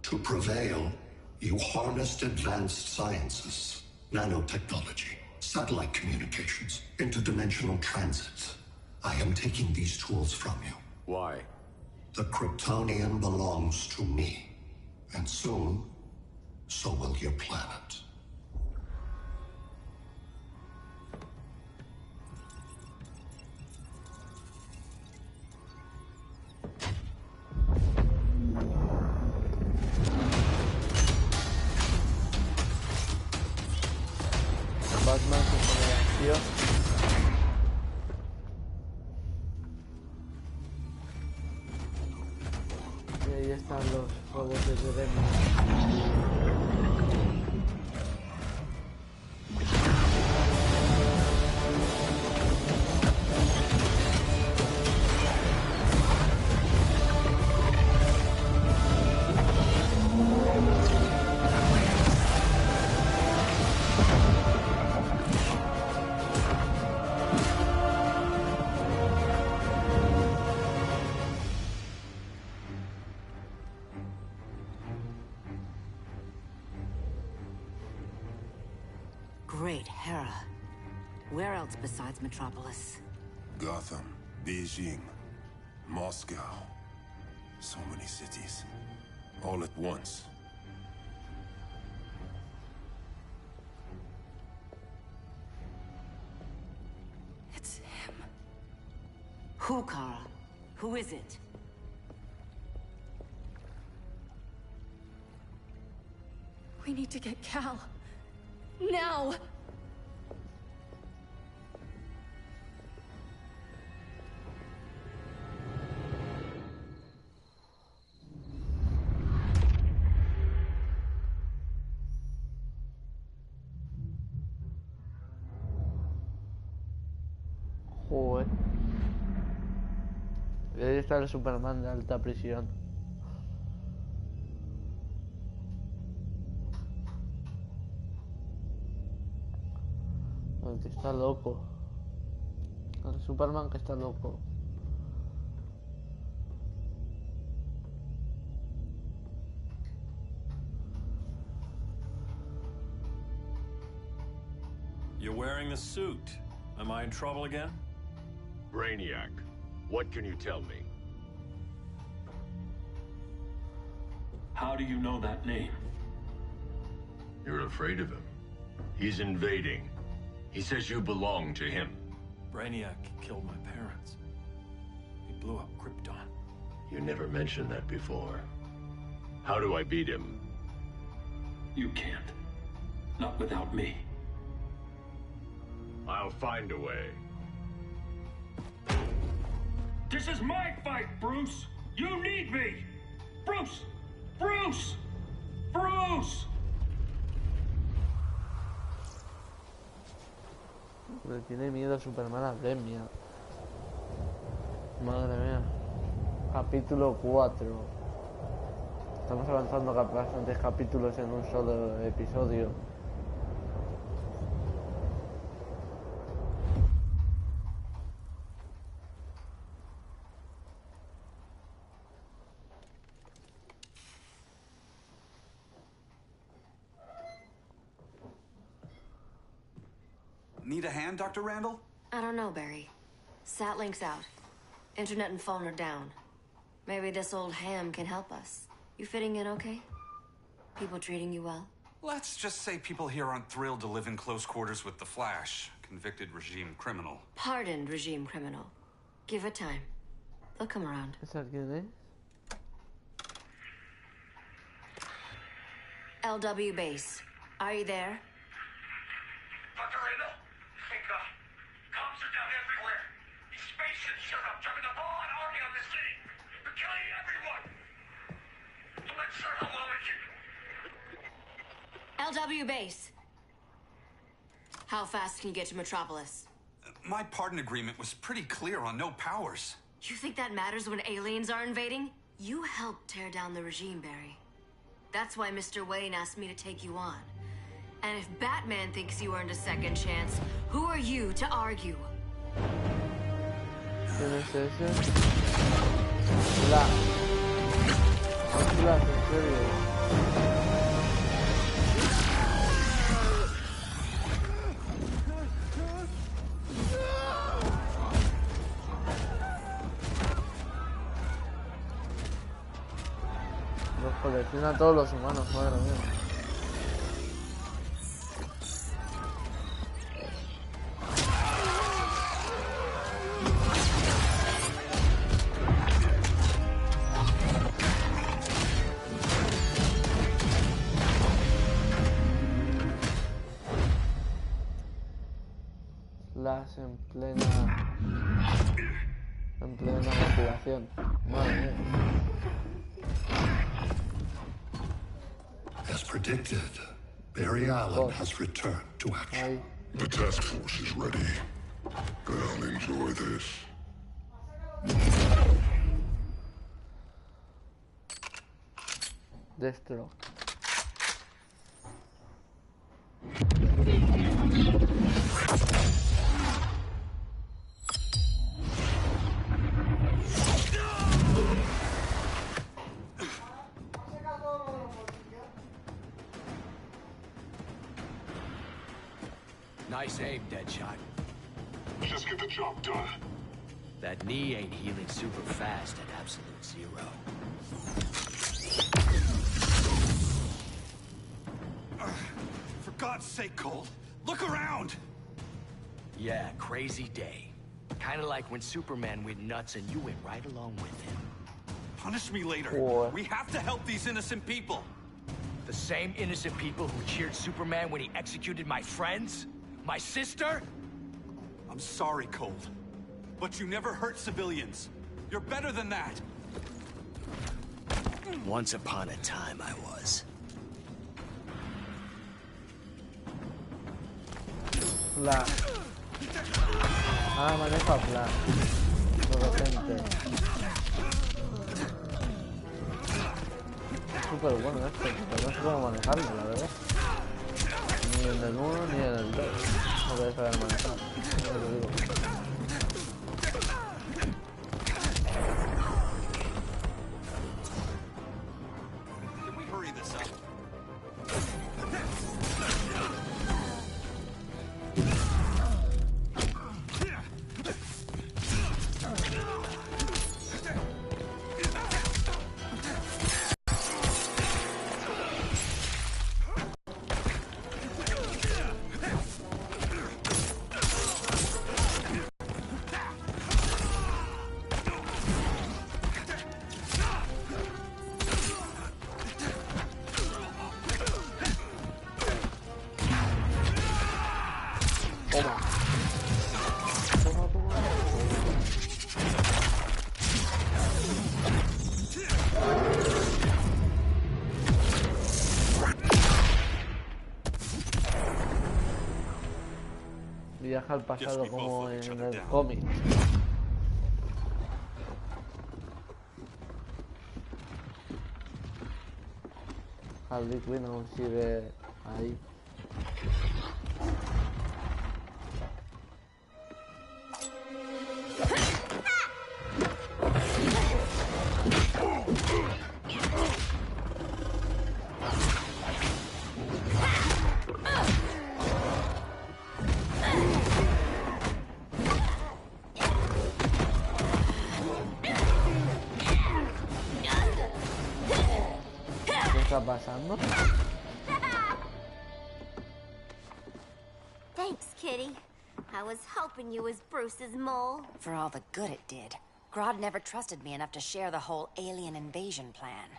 To prevail, you harnessed advanced sciences, nanotechnology, satellite communications, interdimensional transit. I am taking these tools from you.
Why?
The Kryptonian belongs to me. And soon, so will your planet.
Batman se pone acción. Y ahí están los juegos de Direto.
Where else besides Metropolis?
Gotham, Beijing, Moscow. So many cities. All at once.
It's him.
Who, Kara? Who is it?
We need to get Cal. Now!
Joder. Y ahí está el Superman de alta prisión. El que está loco. El Superman que está loco.
You're wearing the suit. Am I in trouble again?
Brainiac, what can you tell me?
How do you know that name?
You're afraid of him. He's invading. He says you belong to him.
Brainiac killed my parents. He blew up Krypton.
You never mentioned that before. How do I beat him?
You can't. Not without me.
I'll find a way.
This is my fight, Bruce! You need me! Bruce! Bruce! Bruce!
Le tiene miedo a Superman a Gremia. Madre mía. Capítulo 4. Estamos avanzando bastantes capítulos en un solo episodio.
Need a hand, Dr. Randall?
I don't know, Barry. Satlink's out. Internet and phone are down. Maybe this old ham can help us. You fitting in okay? People treating you well?
Let's just say people here aren't thrilled to live in close quarters with the Flash, convicted regime criminal.
Pardoned regime criminal. Give it time. They'll come around.
¿Esa quién es?
LW base. Are you there?
Dr. Randall? Cops are down everywhere. These spaceships showed up, driving a broad army on the city. They're killing everyone. I'm not sure how long it can...
LW base. How fast can you get to Metropolis?
My pardon agreement was pretty clear on no powers.
You think that matters when aliens are invading? You helped tear down the regime, Barry. That's why Mr. Wayne asked me to take you on. And if Batman thinks you earned a second chance, who are you to argue?
¿Quién es ese? Hola. Hola, en serio. Los colecciona a todos los humanos, madre mía. Las en plena motivación. Madre mía.
As predicted, Barry Allen has returned to action.
The task force is ready. I'll enjoy this.
Destro.
Nice
same, Deadshot.
Just get the job done.
That knee ain't healing super fast at absolute zero.
For God's sake, Cole, look around!
Yeah, crazy day. Kinda like when Superman went nuts and you went right along with him.
Punish me later. We have to help these innocent people.
The same innocent people who cheered Superman when he executed my friends? My sister?
I'm sorry, Cole. But you never hurt civilians. You're better than that.
Once upon a time I was.
Flash. Ah, maneja Flash. De repente. Súper bueno esto, pero no sé cómo manejarlo, la verdad. Ni en el 1 ni en el 2. No voy a saber manejar. No te lo digo. Viaja al pasado como en el cómic. Harley Quinn aún sigue ahí. Pasando.
Thanks, Kitty. I was hoping you was Bruce's mole.
For all the good it did. Grodd never trusted me enough to share the whole alien invasion plan.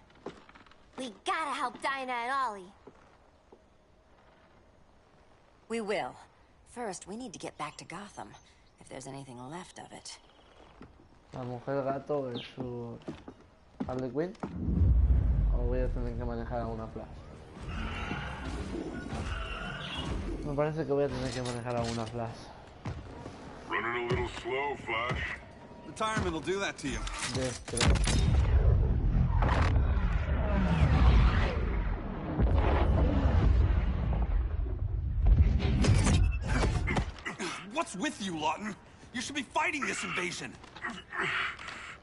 We gotta help Dinah and Ollie.
We will. First, we need to get back to Gotham, if there's anything left of it.
La mujer gato versus Harley Quinn. O voy a tener que manejar a una Flash. Me parece que voy a tener que manejar a una Flash.
Running a little slow, Flash.
Retirement will do that to you. What's with you, Lawton? You should be fighting this invasion.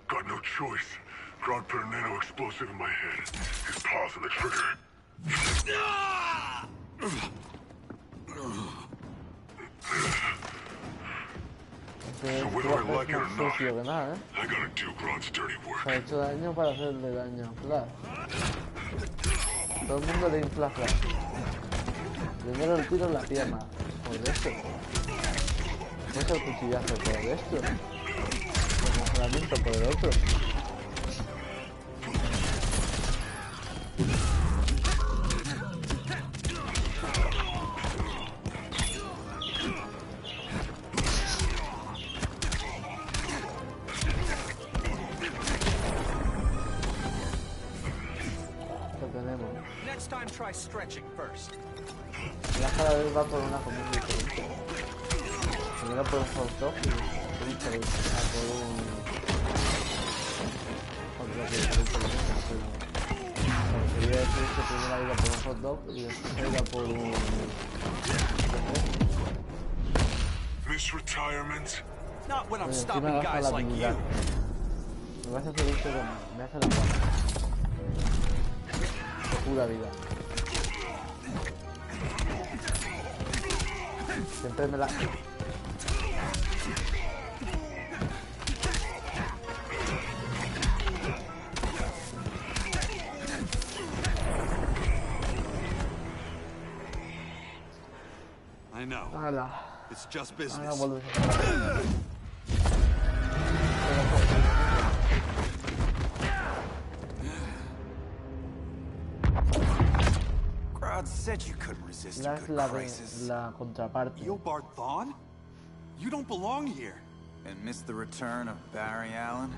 Got no choice. Grodd put a nano explosive in my head. His paws on the trigger. So whether I like it or not, I gotta do Grodd's dirty work.
Se ha hecho daño para hacerle daño a Flash. Todo el mundo le infla a Flash. Primero el tiro en la pierna. Por esto. Después el cuchillazo por esto. El congelamiento por el otro.
Next time, try stretching first.
Ya cada vez va por una comida diferente. Primero por un hot dog y después por un... Otro que diferente lo que está haciendo. Quería decir que primero ha ido por un hot dog y después ha ido por un...
Miss retirement?
Not when I'm stopping guys like you.
Me vas a hacer esto con... Me hace la guapa. De pura vida. Siempre me la...
I know.
Hala.
It's just business.
Ahora vuelves
Crowd said you couldn't resist a good crisis.
la contraparte.
You're Barthon? You don't belong here.
And miss the return of Barry Allen?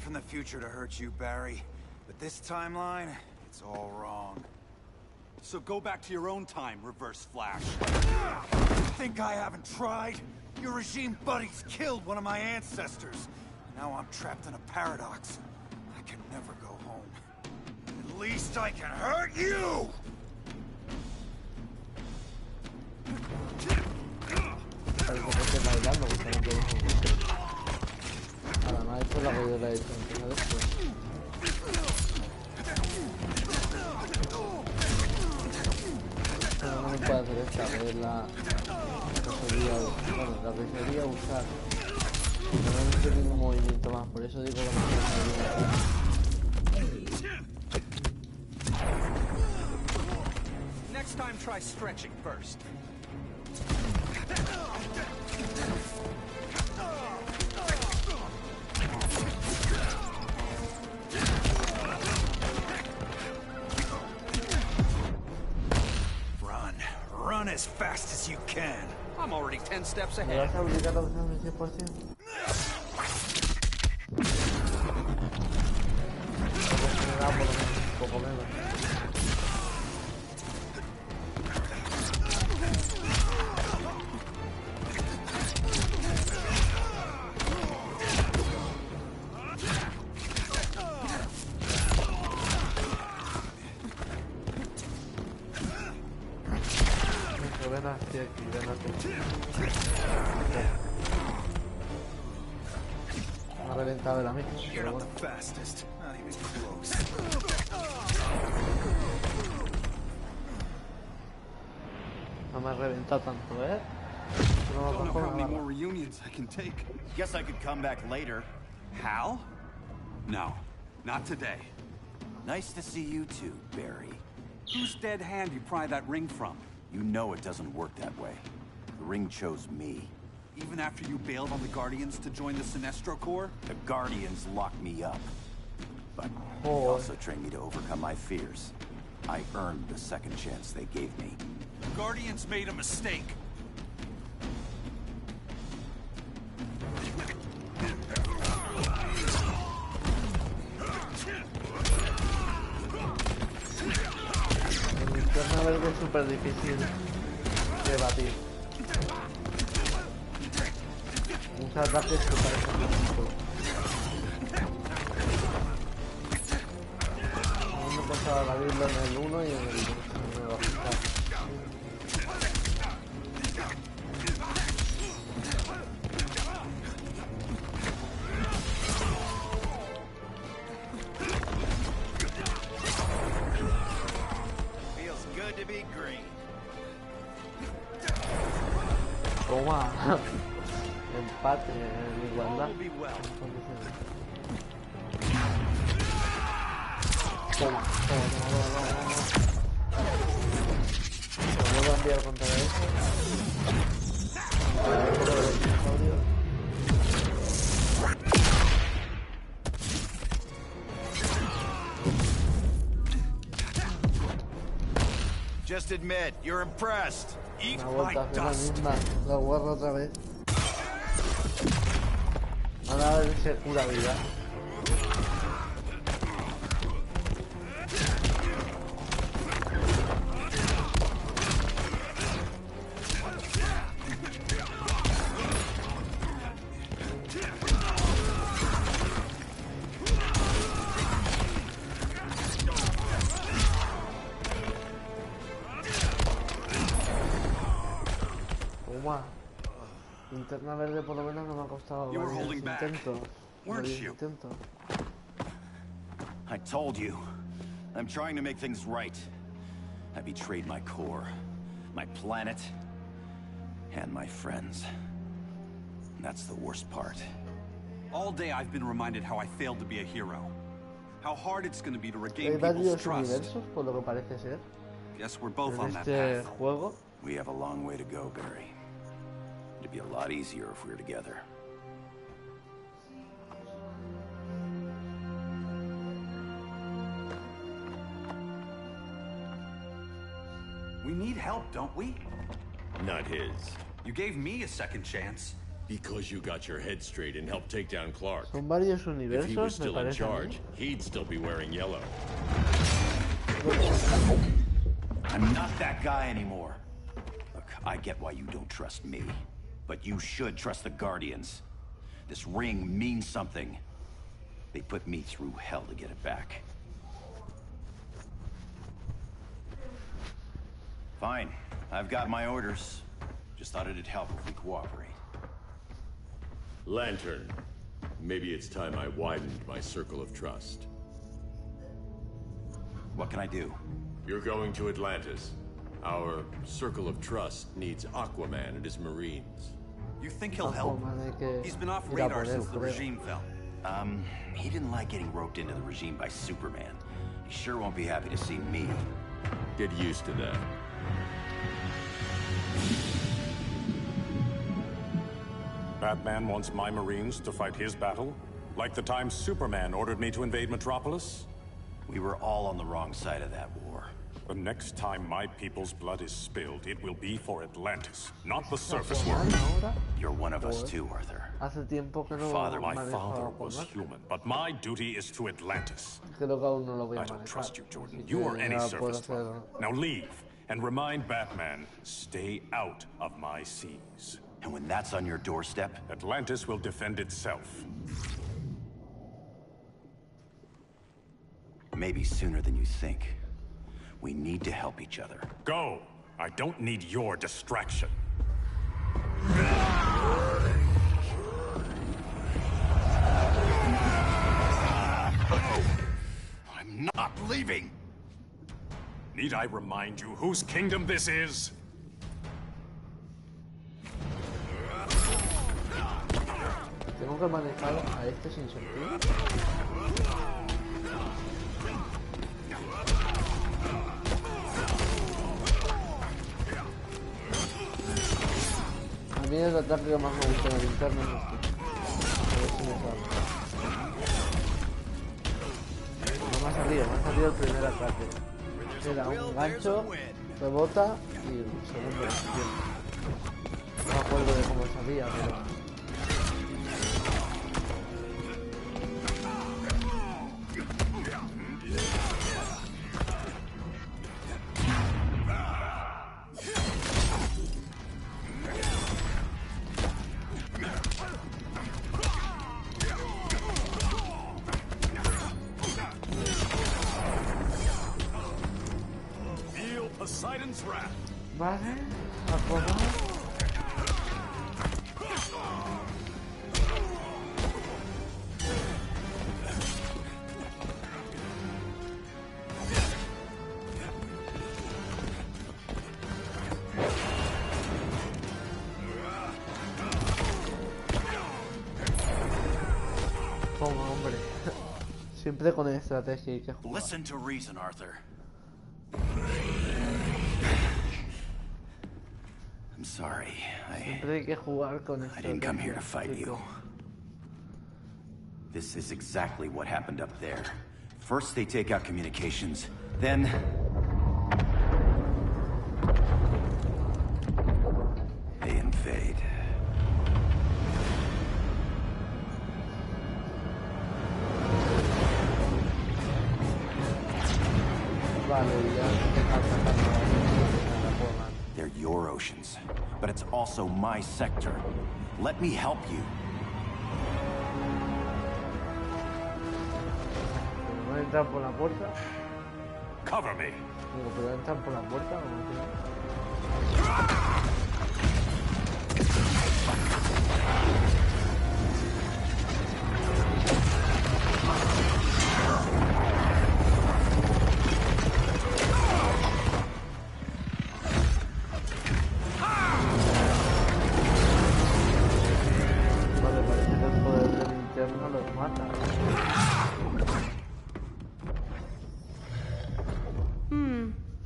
From the future to hurt you, Barry. But this timeline, it's all wrong.
So go back to your own time, Reverse Flash.
Think I haven't tried? Your regime buddies killed one of my ancestors. Now I'm trapped in a paradox. I can never go home. At least I can hurt you!
Además, esto es lo que yo le he dicho después. Pero no me puede hacer esta, que es la que sería usar. No he hecho ningún movimiento más, por eso digo que no
Next time, try stretching first.
Run as fast as you can.
I'm already 10 steps
¿Me
ahead.
vas a obligar a usar un 100%? Me da por lo menos un poco menos. Ven hacia aquí, ven hacia aquí. Me ha reventado el amigo, pero bueno. No me ha reventado tanto, ¿eh? No
I don't know how many more reunions I can take.
Guess I could come back later.
Hal? No, not today.
Nice to see you too, Barry.
Whose dead hand you pry that ring from?
You know it doesn't work that way. The ring chose me.
Even after you bailed on the Guardians to join the Sinestro Corps?
The Guardians locked me up. But they also trained me to overcome my fears. I earned the second chance they gave me.
The Guardians made a mistake.
A ver que es súper difícil de batir. Muchos ataques que parecen más. A mí me pasaba la Biblia en el 1 y en el 2. Me va a gustar. Toma. empate, en igualdad. Toma. Lo vuelvo a enviar contra eso.
Just admit, you're impressed. Eat
Una
my
vuelta a hacer
dust.
la misma, la guarro otra vez. Ahora a ver si se cura vida. Linterna verde por lo menos no me ha costado varios intentos.
I told you. I'm trying to make things right. I betrayed my core, my planet, and my friends. And that's the worst part.
All day I've been reminded how I failed to be a hero. How hard it's going to be to regain people's trust.
Universos, por lo que parece ser.
Guess we're both on that
Este
path.
juego.
We have a long way to go, Barry. It'd be a lot easier if we were together.
We need help, don't we?
Not his.
You gave me a second chance.
Because you got your head straight and helped take down Clark.
Son varios
If he was
universos, me
still in
parece.
charge, he'd still be wearing yellow.
I'm not that guy anymore. Look, I get why you don't trust me. But you should trust the Guardians. This ring means something. They put me through hell to get it back. Fine. I've got my orders. Just thought it'd help if we cooperate.
Lantern. Maybe it's time I widened my circle of trust.
What can I do?
You're going to Atlantis. Our circle of trust needs Aquaman and his Marines.
You think he'll help? He's been off radar since the regime fell.
He didn't like getting roped into the regime by Superman. He sure won't be happy to see me.
Get used to that.
Batman wants my Marines to fight his battle? Like the time Superman ordered me to invade Metropolis?
We were all on the wrong side of that war.
The next time my people's blood is spilled, it will be for Atlantis, not the surface world.
You're one of us too, Arthur.
Hace tiempo que no
My
manejo
father
Aquaman.
was human, but my duty is to Atlantis.
Creo que aún no lo voy a
I don't
manejar.
trust you, Jordan.
Así
You
que
are any
nada puedo
surface
hacer.
dweller. Now leave, and remind Batman, stay out of my seas.
And when that's on your doorstep,
Atlantis will defend itself.
Maybe sooner than you think. We need to help each other.
Go! I don't need your distraction.
I'm not leaving!
Need I remind you whose kingdom this is?
Tengo que manejar a este sin sentido. A mí el ataque que más me gusta en la linterna es este. A ver si me sale. No me ha salido el primer ataque. Era un gancho, rebota y el segundo tiempo. No me acuerdo de cómo salía, pero...
Poseidon's wrath.
Vale, Aquaman. Siempre con estrategia hay que jugar.
Listen to reason, Arthur. I'm sorry.
Siempre hay que jugar con estrategia.
I didn't come here to fight you. This is exactly what happened up there. First they take out communications, then... they invade. They're your oceans, but it's also my sector. Let me help you.
¿No entran por la puerta?
Cover me.
Digo, pero entran por la puerta o no?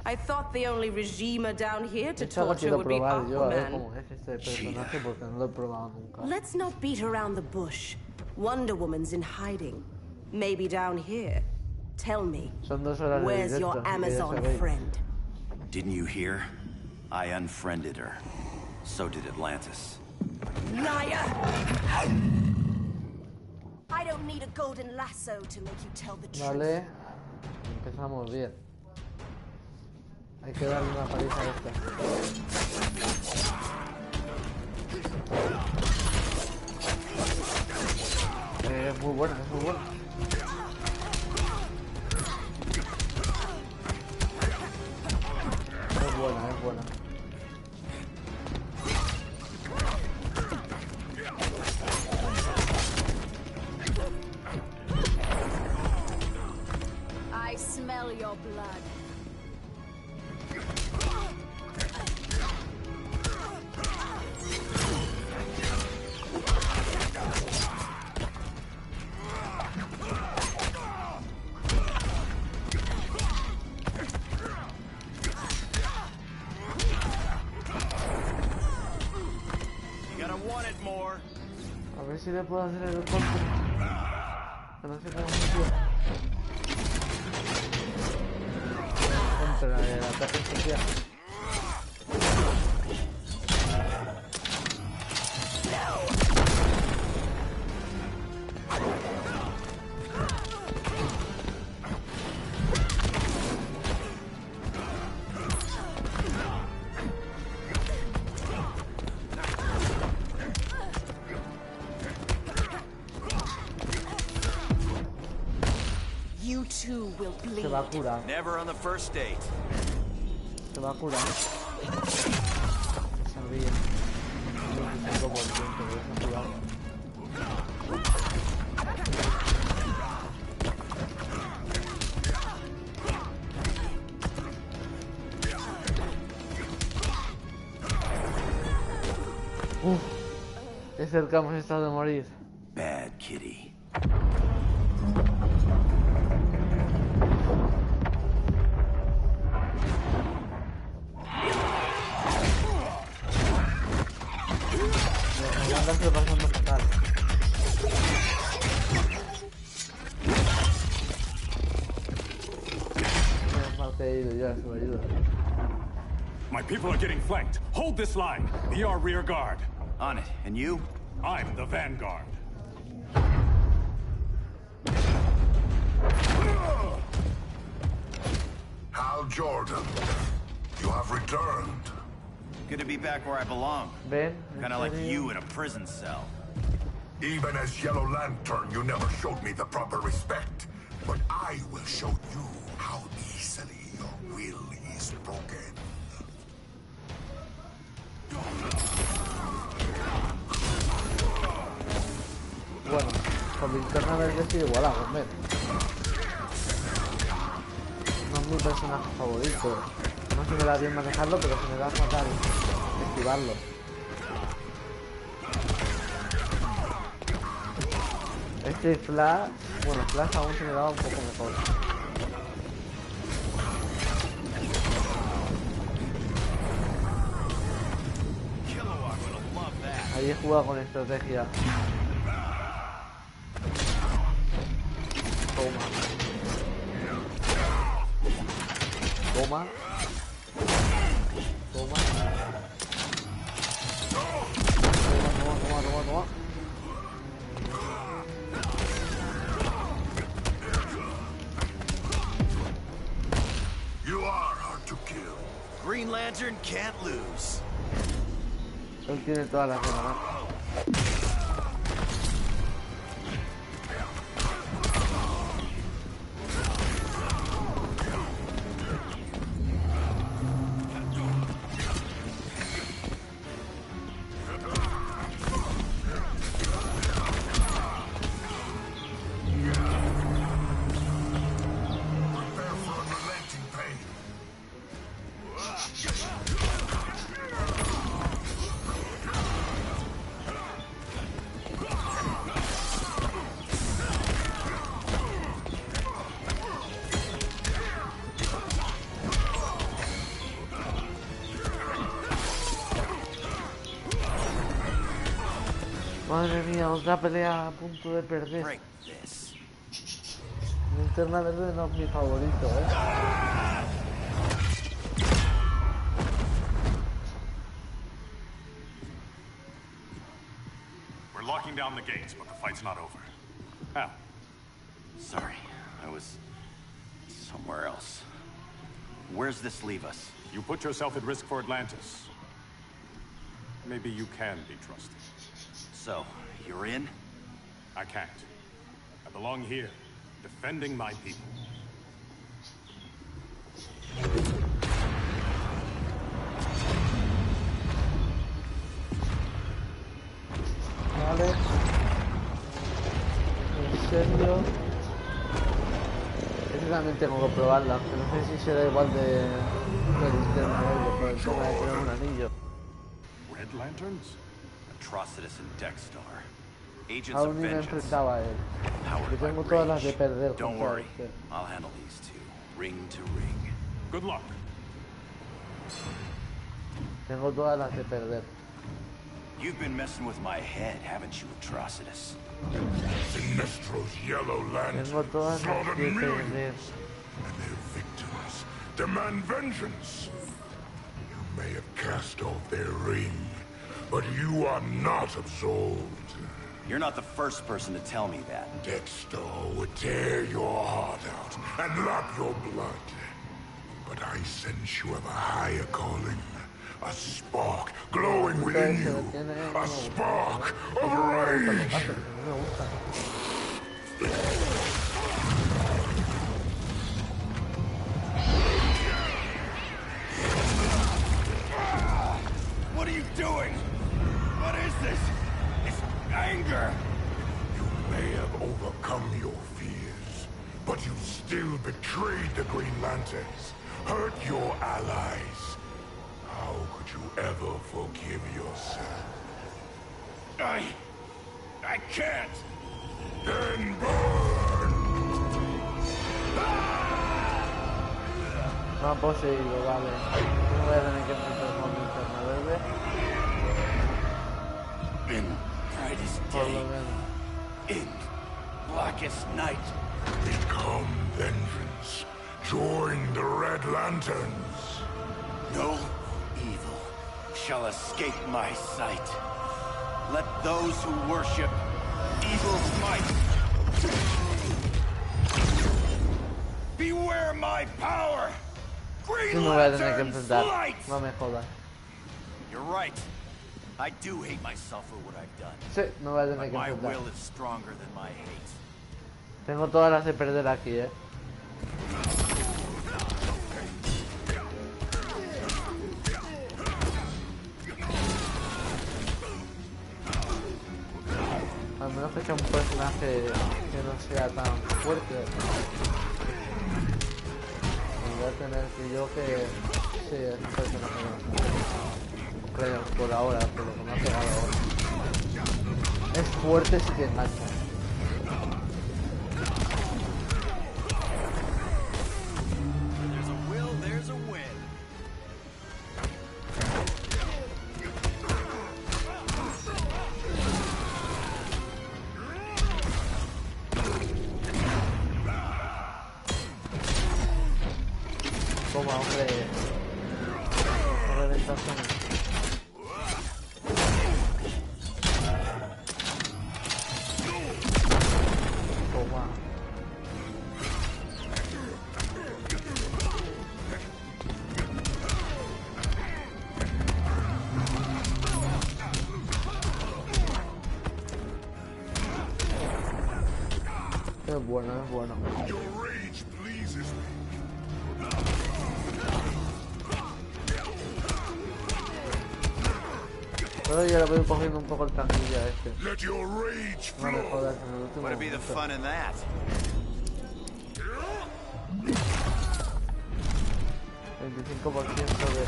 I thought the only regimer down here to torture would be Aquaman. Let's not beat around the bush. Wonder Woman's in hiding. Maybe down here. Tell me, where's your Amazon friend?
Didn't you hear? I unfriended her. So did Atlantis.
Liar! I don't need a golden lasso to make you tell the truth.
Vale, empezamos bien. Hay que darle una paliza a esta. Es muy buena, es muy buena. Es buena, es buena.
I smell your blood.
A ver si le puedo hacer el corte. No sé cómo funciona. Contra el ataque especial. Se va a curar.
Never on the first date.
Se va a curar. Sabía. 25% de esa curada. Qué cerca hemos estado de morir.
Bad kitty.
Pasando fatal.
My people are getting flanked. Hold this line. Be our rear guard.
On it. And you?
I'm the vanguard.
Hal Jordan, you have returned.
Good to be back where I belong. Kinda like you in a prison cell.
Even as Yellow Lantern, you never showed me the proper respect. But I will show you how easily your will is broken.
Bueno, con linterna verde estoy igualado, hombre. No es mi personaje favorito. No se me da bien manejarlo, pero se me da fatal esquivarlo. Este flash Bueno, Flash aún se me daba un poco mejor. Ahí he jugado con estrategia. Toma. Toma. Toma. Toma.
You are hard to kill.
Green Lantern can't lose.
Él tiene todas las ganas. Madre mía, otra pelea a punto de perder. Linterna verde no es mi favorito,
We're locking down the gates, but the fight's not over. Al.
Sorry, I was somewhere else. Where's this leave us?
You put yourself at risk for Atlantis. Maybe you can be trusted.
So, you're in?
I can't. I belong here, defending my people.
Vale. En serio. Ese también tengo que probarla, aunque no sé si será igual de linterna verde, por el tema de tener un anillo.
Red Lanterns?
Atrocitus and Dexstar. Agents
Aún
of
ni me
Vengeance.
enfrentaba a él.
Powered
Yo
by
tengo todas las de
rage.
perder
Don't
contra
worry,
usted.
I'll handle these two, ring to ring.
Good luck.
Tengo todas las de perder.
You've been messing with my head, haven't you, Atrocitus?
Sinestro's yellow
Tengo
lantern
todas las
slaughtered
de
millions,
perder.
and their victims demand vengeance. You may have cast off their ring, but you are not absolved.
You're not the first person to tell me that.
Dexter would tear your heart out and lap your blood. But I sense you have a higher calling. A spark glowing within you. A spark of rage.
What are you doing? What is this? It's anger.
You may have overcome your fears, but you still betrayed the Green Lanterns, hurt your allies. How could you ever forgive yourself?
I can't.
Then burn!
No ha poseído, vale. No voy a tener que enfrentar con linterna verde.
In brightest
Por lo
day,
menos.
in blackest night.
Become vengeance. Join the Red Lanterns.
No evil shall escape my sight. Let those who worship evil's might beware my power. Green
No me voy a tener que
Lantern
enfrentar.
flight.
No me jodas.
You're right. I do hate myself for what I've done.
Sí, no voy a tener
But
que
my
enfrentar.
will is stronger than my hate.
Tengo todas las de perder aquí, Al menos que sea un personaje que no sea tan fuerte. Voy a tener que yo que sí, es un personaje que creo por ahora, por lo que me ha pegado ahora. Es fuerte si te engancha. Toma, hombre. Reventación. Toma. Es bueno, es bueno. Pero ya le voy cogiendo un poco el tranquillo a este. No me jodas en el último momento. 25% de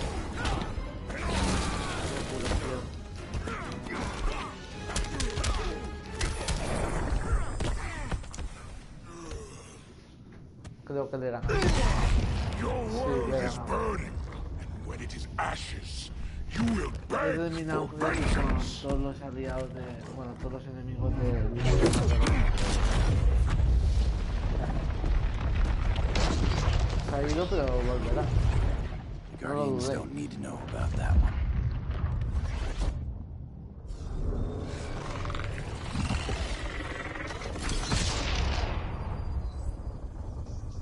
curación. Creo que le gana. Sí, le gana. He terminado con todos los aliados de... Bueno, todos los enemigos de... Se ha ido, pero volverá. No lo dudé.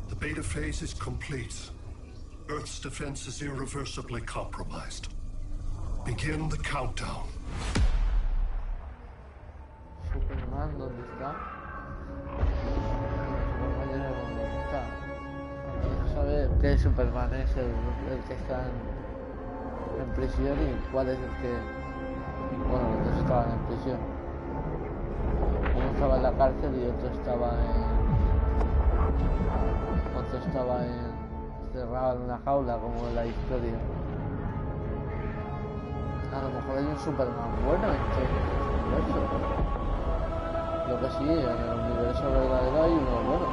The beta phase is complete. Earth's defense is irreversibly compromised. Begin the countdown.
Superman, ¿dónde está? ¿Dónde está? No sabe qué Superman es el que está en prisión y cuál es el que... Bueno, los dos estaban en prisión. Uno estaba en la cárcel y otro estaba encerrado en una jaula, como en la historia. A lo mejor hay un Superman bueno en este universo. Lo que sí, en el universo verdadero hay uno bueno.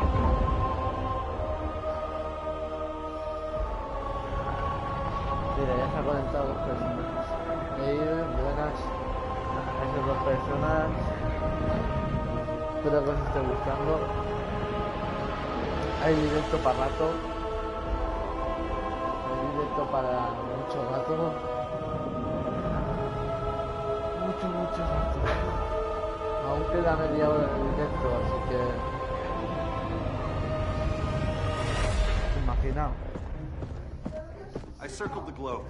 Mira, ya se han conectado dos personas. Buenas a esas dos personas. Espero que os esté gustando. Hay directo para rato. Hay directo para mucho rato. Mucho rato. Aún queda media hora de directo, así que... Imaginaos.
I circled the globe.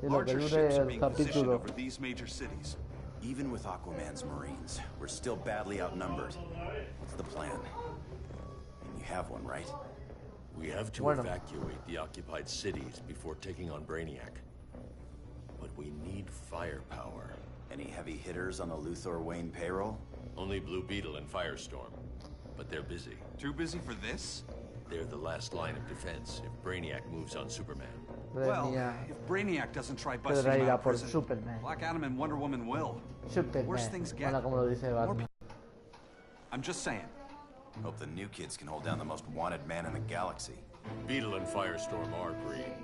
Y lo que
Larger
dure
ships are
el
being positioned
capítulo.
over these major cities.
Even with Aquaman's Marines, we're still badly outnumbered. What's the plan? And you have one, right?
We have to evacuate the occupied cities before taking on Brainiac. But we need firepower.
Any heavy hitters on the Luthor Wayne payroll?
Only Blue Beetle and Firestorm. But they're busy.
Too busy for this?
They're the last line of defense if Brainiac moves on Superman.
Well, if Brainiac doesn't try busting him out of prison,
Superman.
Black Adam and Wonder Woman will.
Superman.
Worse things get.
Bueno, como lo dice Batman.
I'm just saying.
Hope the new kids can hold down the most wanted man in the galaxy.
Beetle and Firestorm are green,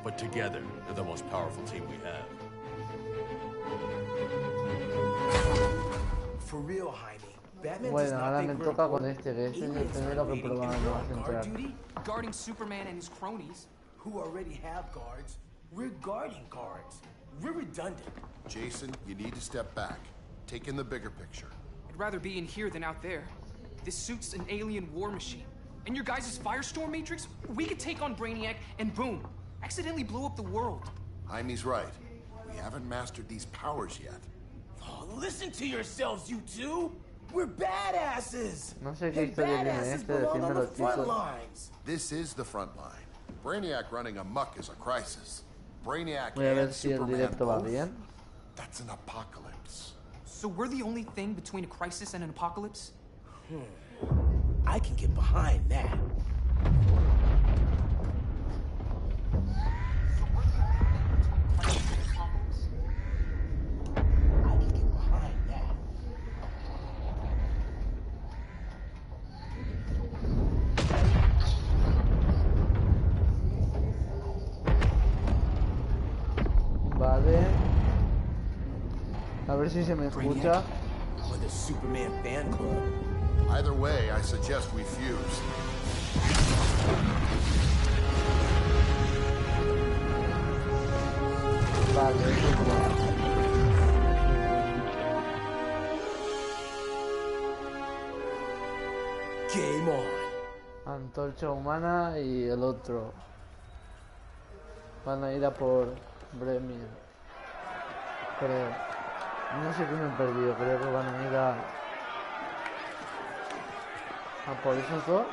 but together they're the most powerful team we have.
For real, Jaime.
Bueno, ahora me toca con este, que este es el primero que probablemente vas a entrar.
Guarding Superman and his cronies.
Who already have guards. We're guarding guards. We're redundant.
Jason, you need to step back. Take in the bigger picture.
I'd rather be in here than out there. This suit's an alien war machine. And your guys' Firestorm Matrix, we could take on Brainiac and boom, accidentally blow up the world.
Jaime's right. We haven't mastered these powers yet.
Oh, listen to yourselves, you two! We're badasses!
No sé qué historia tiene este, decídmelo, chicos.
This is the front line. Brainiac running amok is a crisis. Brainiac
Voy a ver
and
si el
Superman
directo va
both?
bien.
That's an apocalypse.
So we're the only thing between a crisis and an apocalypse?
I can get behind that.
Vale. A ver si se me escucha.
Or the Superman fan club.
Either way, I suggest we fuse.
Antorcha humana y el otro. Van a ir a por Bremen. Creo. No sé qué me he perdido. Creo que van a ir a por esos dos.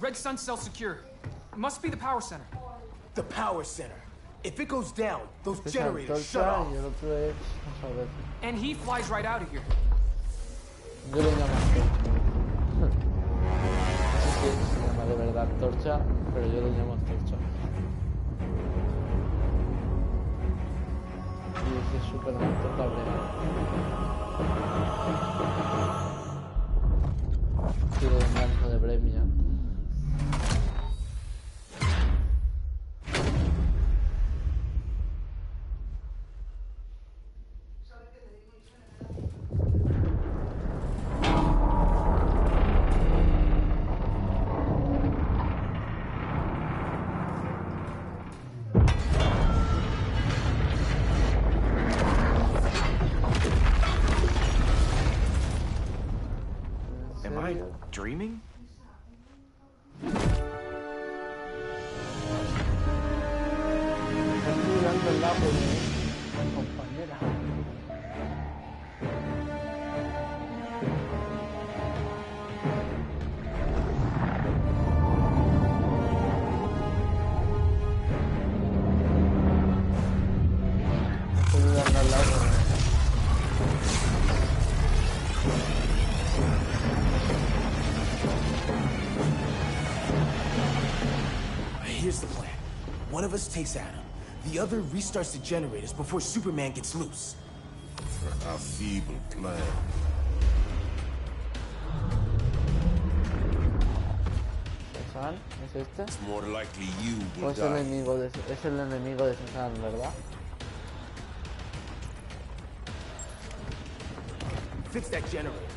Red Sun cell secure. Must be the power center.
The power center. If it goes down, those generators shut off.
And he flies right out of here.
Yo le llamo Así que se llama de verdad Torcha, pero yo le llamo Torcha. Y ese Superman toca quiere el manto de Bremia.
Am I dreaming?
Here's the plan. One of us takes Adam. The other restarts the generators before Superman gets loose.
A feeble plan.
¿Cezanne? ¿Es este?
It's more likely you
¿O
will
es el
die.
enemigo de Cezanne, verdad?
Fix that generator.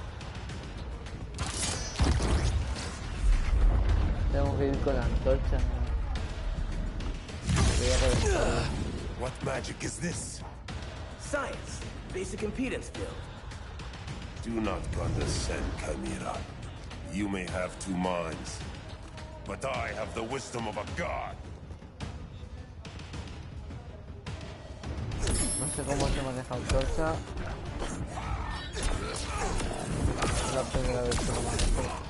Tengo que ir con la antorcha.
What magic is this?
Science. Basic impedance build.
Do not condescend, Chimera. You may have two minds, but I have the wisdom of a god.
No sé cómo se maneja antorcha. Es la primera vez que lo manejo.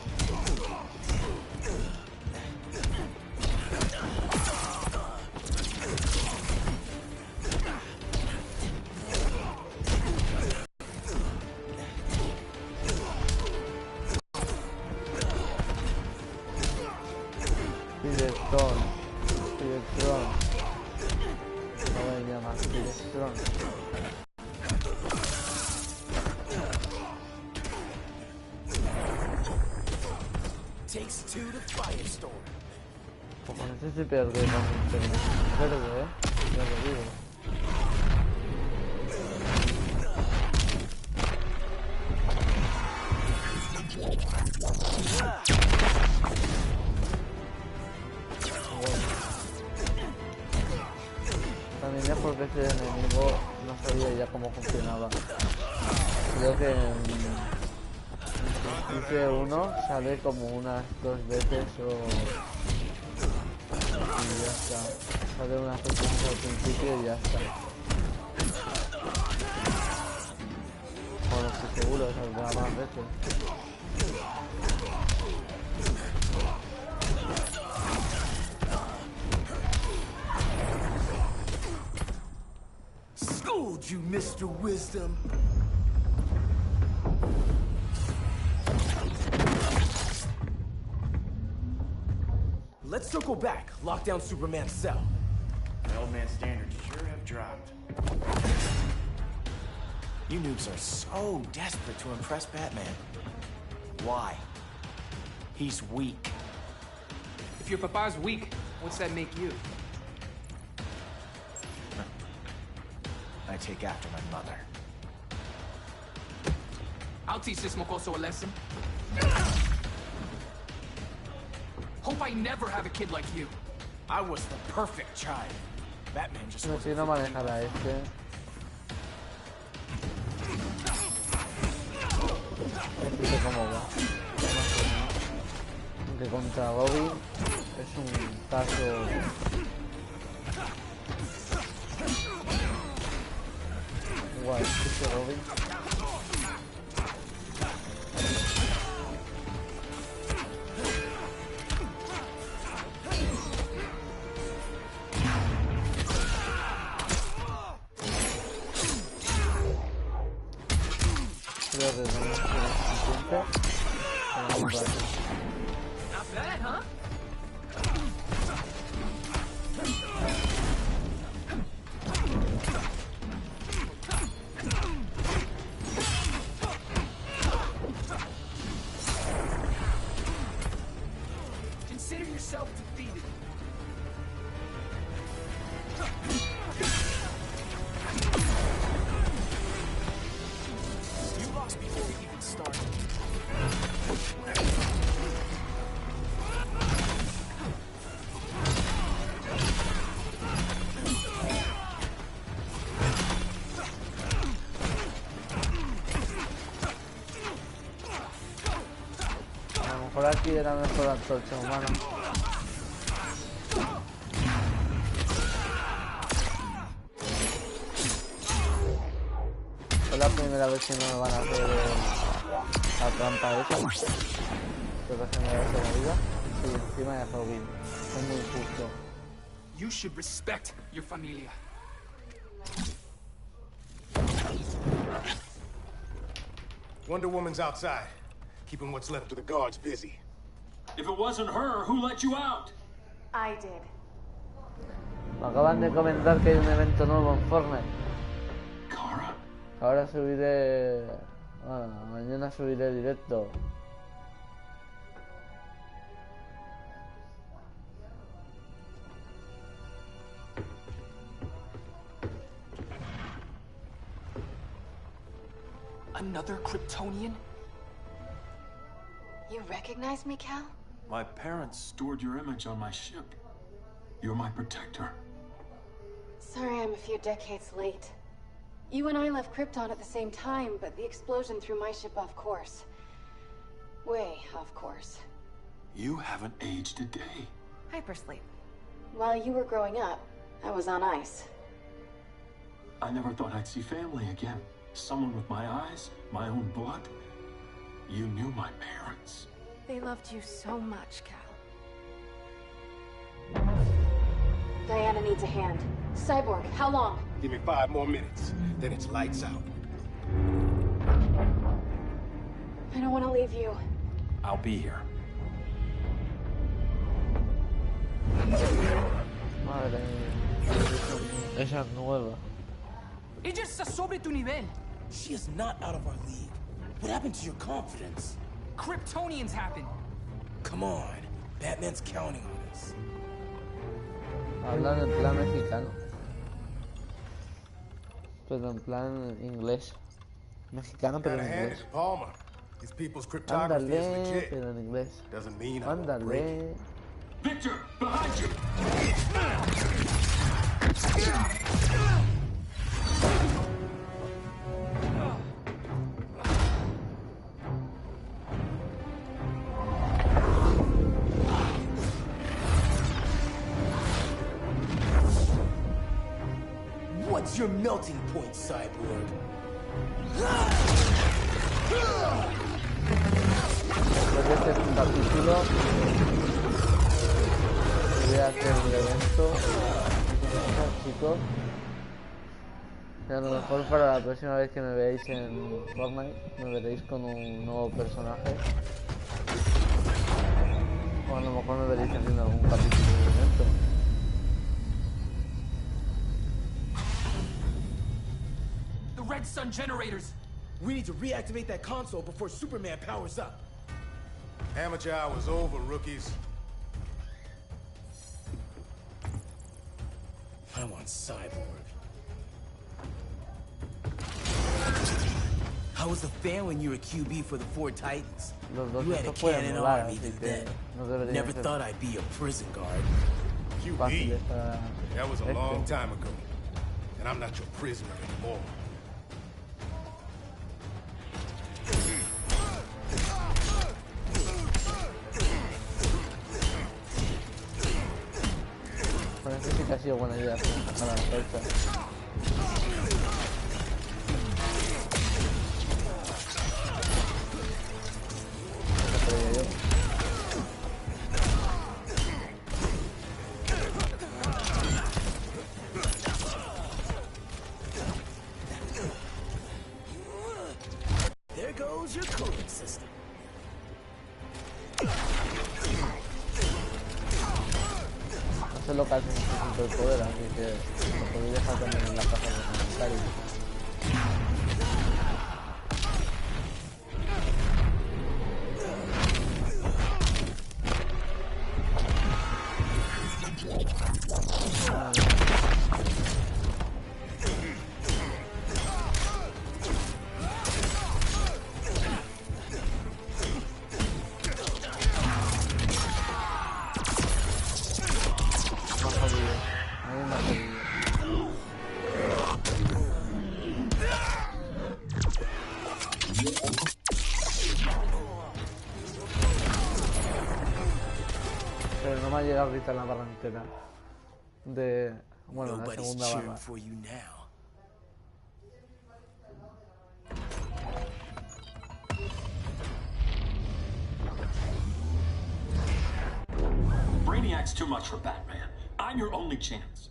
Takes two to firestorm.
Como no sé si pierde verde, ya lo digo. También ya porque ese enemigo no sabía ya cómo funcionaba. Creo que en Injutice 1 sale como unas 2 veces o... y ya está. Sale unas 2 veces al principio y ya está. Bueno, estoy seguro, saldrá más veces.
Schooled you, Mr. Wisdom. Let's circle back, lock down Superman's cell.
The old man's standards sure have dropped. You noobs are so desperate to impress Batman. Why? He's weak.
If your papa's weak, what's that make you?
I take after my mother.
I'll teach this mocoso a lesson. Hope I never have a kid like you.
I was the perfect child. Batman just
No, si no manejará este. Explico cómo va. Aunque contra Robin es un caso. Igual, este Robin. Creo que no es suficiente.
Not bad, huh? Consider yourself defeated. You lost before we even started.
A lo mejor aquí era mejor antorcha humana. Es la primera vez que no me van a hacer la trampa esa. Que regenerarse la vida. Sí, encima de Robin. Es muy justo.
You should respect your familia.
Wonder Woman's outside, keeping what's left of the guards busy.
If it wasn't her, who let you out?
I did.
Me acaban de comentar que hay un evento nuevo en Fortnite. Ahora subiré... Bueno, mañana subiré directo.
Another Kryptonian?
You recognize me, Cal?
My parents stored your image on my ship. You're my protector.
Sorry I'm a few decades late. You and I left Krypton at the same time, but the explosion threw my ship off course. Way off course.
You haven't aged a day.
Hypersleep. While you were growing up, I was on ice.
I never thought I'd see family again. Someone with my eyes, my own blood. You knew my parents.
They loved you so much, Cal. Diana needs a hand. Cyborg, how long?
Give me 5 more minutes, then it's lights out.
I don't want to leave you.
I'll be here.
Madre mía. Esa es nueva.
Ella está sobre tu nivel.
She is not out of our league. What happened to your confidence?
Kryptonians happen.
Come on. Batman's counting on us.
Hablan en plan mexicano. Pero en plan inglés. Mexicano pero en inglés. Ándale, pero en inglés. Ándale.
Victor, behind you.
What's your melting point, Cyborg?
Después de este capítulo voy a hacer un evento, chicos. Y a lo mejor para la próxima vez que me veáis en Fortnite me veréis con un nuevo personaje. O a lo mejor me veréis haciendo algún capítulo de evento.
Red Sun generators.
We need to reactivate that console before Superman powers up.
Amateur hour's over, rookies.
I want Cyborg.
I was a fan when you were QB for the 4 Titans.
Los
You had a
dos pueden
cannon
volar,
army
así
then.
que no debería
Never
ser
thought I'd be a prison guard.
fácil
QB?
esta...
That was a long time ago. And I'm not your prisoner anymore.
Bueno, eso sí que ha sido buena idea para la fuerza.
There goes your cooling system.
No sé lo que hace un superpoder, así que lo podéis dejar también en la caja de comentarios. Pero no me ha llegado ahorita en la barra entera de... Bueno, la segunda barra.
Brainiac's too much for Batman. I'm your only chance.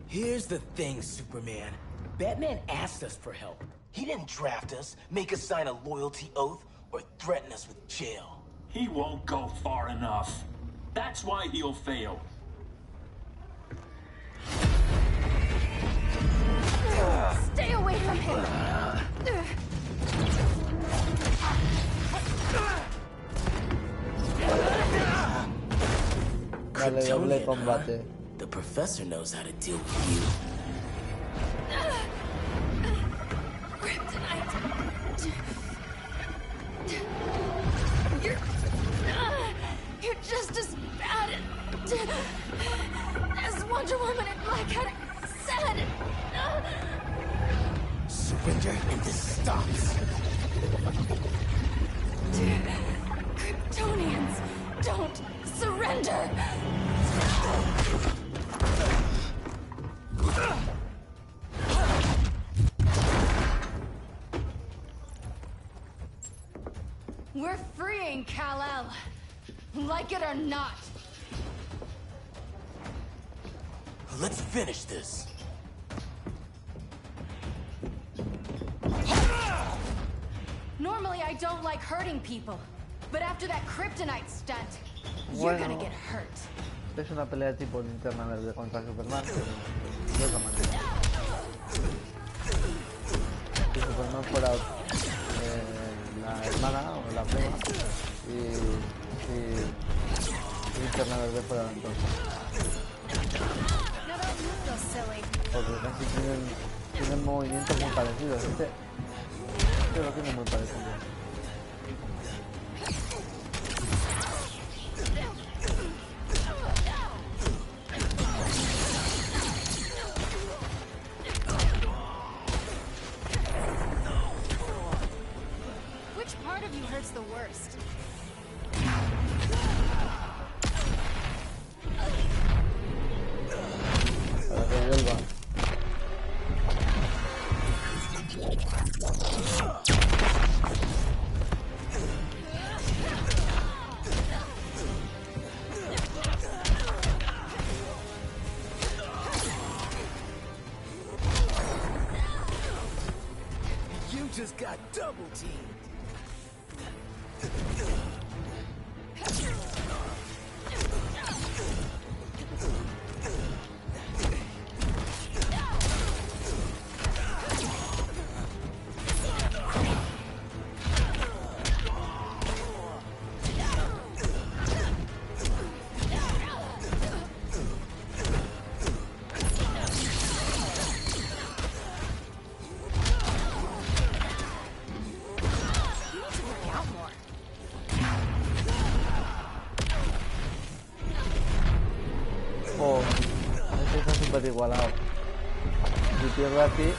Here's the thing, Superman. Batman asked us for help. He didn't draft us, make us sign a loyalty oath, or threaten us with jail.
He won't go far enough. That's why he'll fail.
Stay away from him!
Dale, doble combate.
The professor knows how to deal with you.
You're just as bad as Wonder Woman and Black Cat said.
Surrender and this stops.
Kryptonians don't surrender. We're freeing Kal-El, like it or not.
Let's finish this.
Normally I don't like hurting people, but after that kryptonite stunt, you're gonna get hurt.
Es una pelea tipo Linterna Verde contra Superman, pero de otra manera. Si Superman fuera la hermana o la prima y Linterna Verde fuera la entonces. Porque casi tienen movimientos muy parecidos. Este lo tiene muy parecido.
Which part of you hurts the worst?
Para que vuelva.
You just got double teamed.
súper igualado. Si pierdo aquí...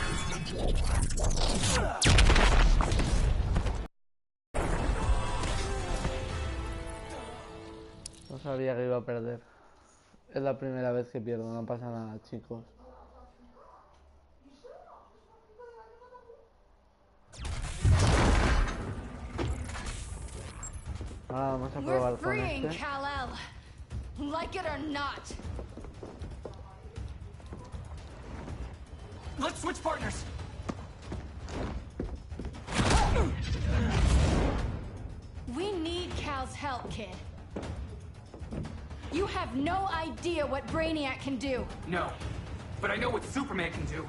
No sabía que iba a perder. Es la primera vez que pierdo, no pasa nada, chicos. Ahora vamos a probar con este.
Kal-El. Like it or not.
Let's switch partners.
We need Cal's help, kid. You have no idea what Brainiac can do.
No, but I know what Superman can do.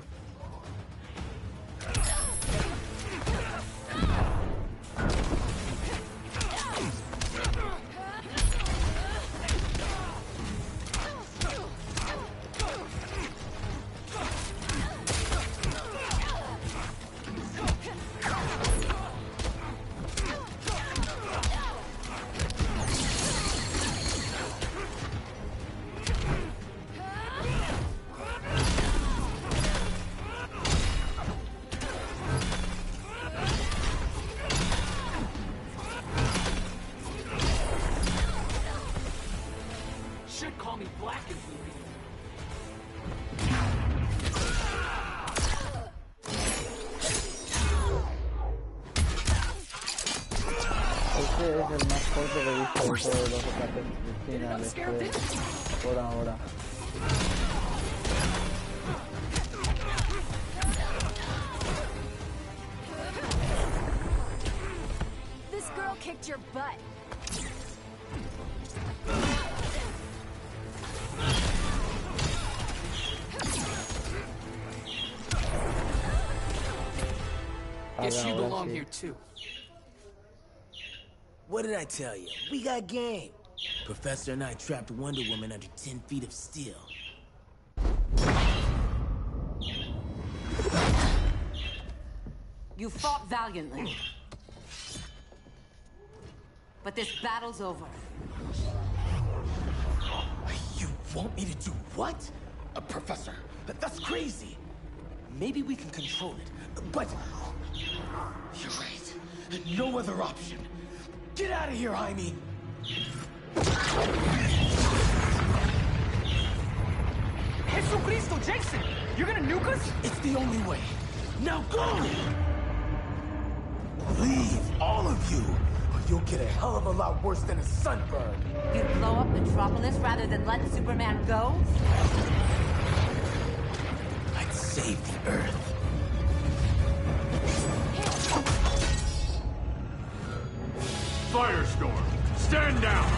Este es el más fuerte que he visto de todos los ataques finales por ahora.
This girl kicked your butt.
Guess you belong here too.
What did I tell you? We got game. Professor and I trapped Wonder Woman under 10 feet of steel.
You fought valiantly. But this battle's over.
You want me to do what? Professor, that's crazy. Maybe we can control it, but... You're right. No other option. Get out of here, Jaime!
Jesucristo, Jason! You're gonna nuke us?
It's the only way. Now go! Leave, all of you, or you'll get a hell of a lot worse than a sunburn.
You'd blow up Metropolis rather than let Superman go?
I'd save the Earth.
Firestorm, stand down!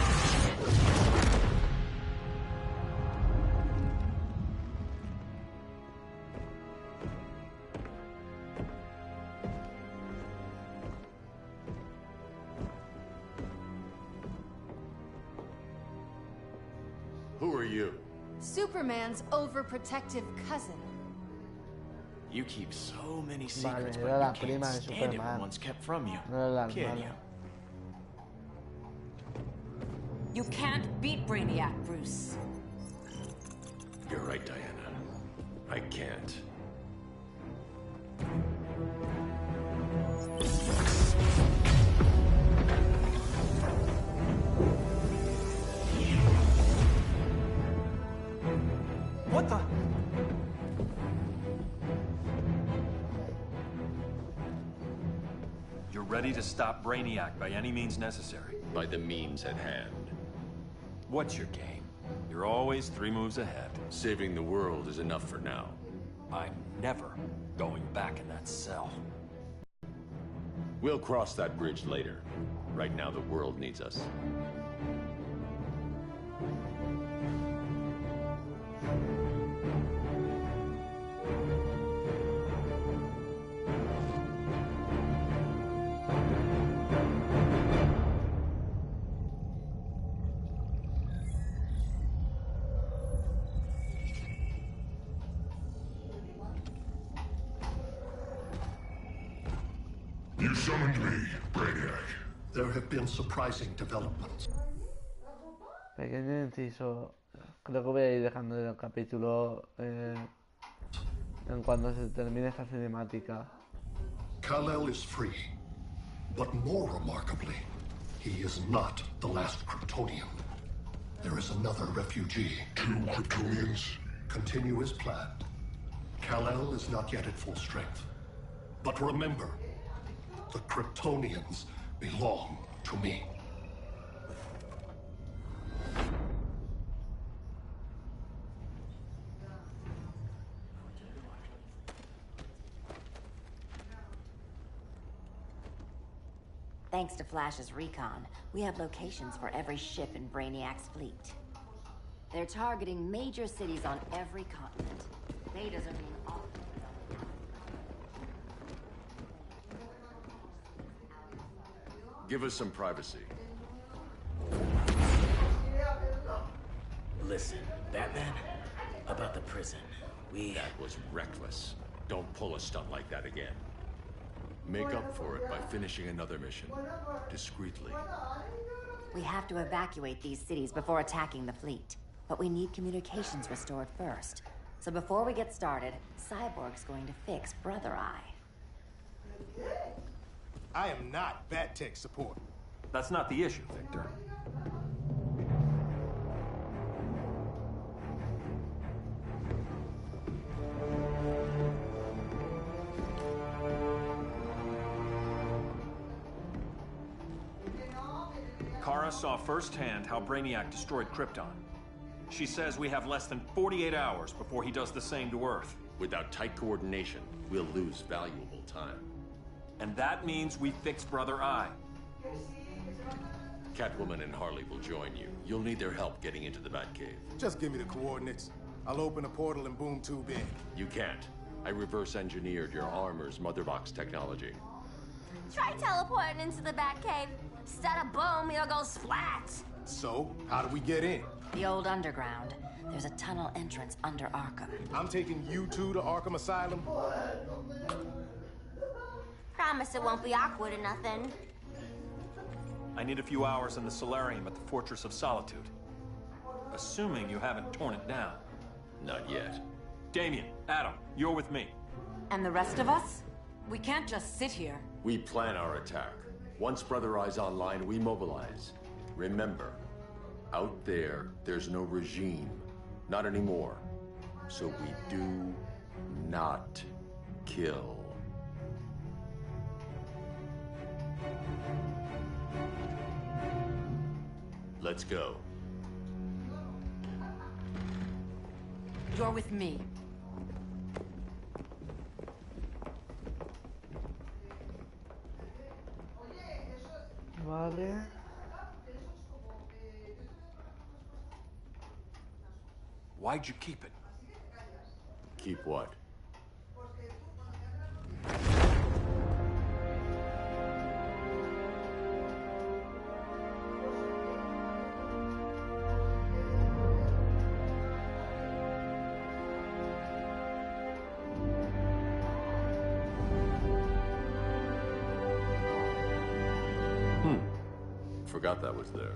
Who are you?
Superman's overprotective cousin.
You keep so many secrets,
Vale, era la
but you
prima
can't
de
stand it
Superman.
when one's kept from you.
No era la
Can
hermana.
you?
You can't beat Brainiac, Bruce.
You're right, Diana. I can't.
What the?
You're ready to stop Brainiac by any means necessary.
By the means at hand.
What's your game? You're always 3 moves ahead.
Saving the world is enough for now.
I'm never going back in that cell.
We'll cross that bridge later. Right now, the world needs us.
You summoned me, Brainiac. There have been surprising developments.
Pequeño inciso. creo que voy a ir dejando el capítulo en cuando se termine esta cinemática.
Kal-El is free, but more remarkably, he is not the last Kryptonian. There is another refugee. 2 Kryptonians? Continue as planned. Kal-El is not yet at full strength. But remember, the Kryptonians belong to me.
Thanks to Flash's recon, we have locations for every ship in Brainiac's fleet. They're targeting major cities on every continent. Betas are being offered.
Give us some privacy.
Listen, Batman, about the prison,
That was reckless. Don't pull a stunt like that again. Make up for it by finishing another mission. Discreetly.
We have to evacuate these cities before attacking the fleet. But we need communications restored first. So before we get started, Cyborg's going to fix Brother Eye.
I am not Bat-Tech support.
That's not the issue, Victor. Kara saw firsthand how Brainiac destroyed Krypton. She says we have less than 48 hours before he does the same to Earth.
Without tight coordination, we'll lose valuable time.
And that means we fix Brother Eye.
Catwoman and Harley will join you. You'll need their help getting into the Batcave.
Just give me the coordinates. I'll open a portal and boom tube in.
You can't. I reverse engineered your armor's motherbox technology.
Try teleporting into the Batcave. Instead of boom, you'll go splat.
So, how do we get in?
The old underground. There's a tunnel entrance under Arkham.
I'm taking you two to Arkham Asylum.
Promise it won't be awkward or nothing.
I need a few hours in the solarium at the Fortress of Solitude. Assuming you haven't torn it down.
Not yet.
Damien, Adam, you're with me.
And the rest of us? We can't just sit here.
We plan our attack. Once Brother Eye's online, we mobilize. Remember, out there's no regime. Not anymore. So we do not kill. Let's go.
You're with me.
Vale.
Why'd you keep it?
Keep what? Forgot that was there.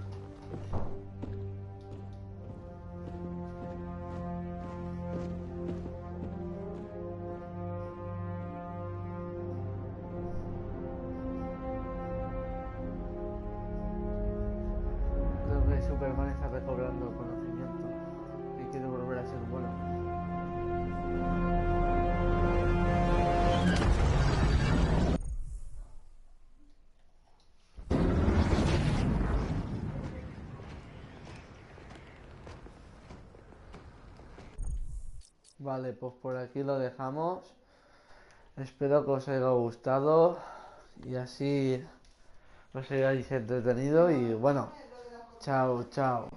Creo que Superman está recobrando conocimiento y quiere volver a ser bueno. Vale, pues por aquí lo dejamos. Espero que os haya gustado y así os hayáis entretenido y bueno, chao, chao.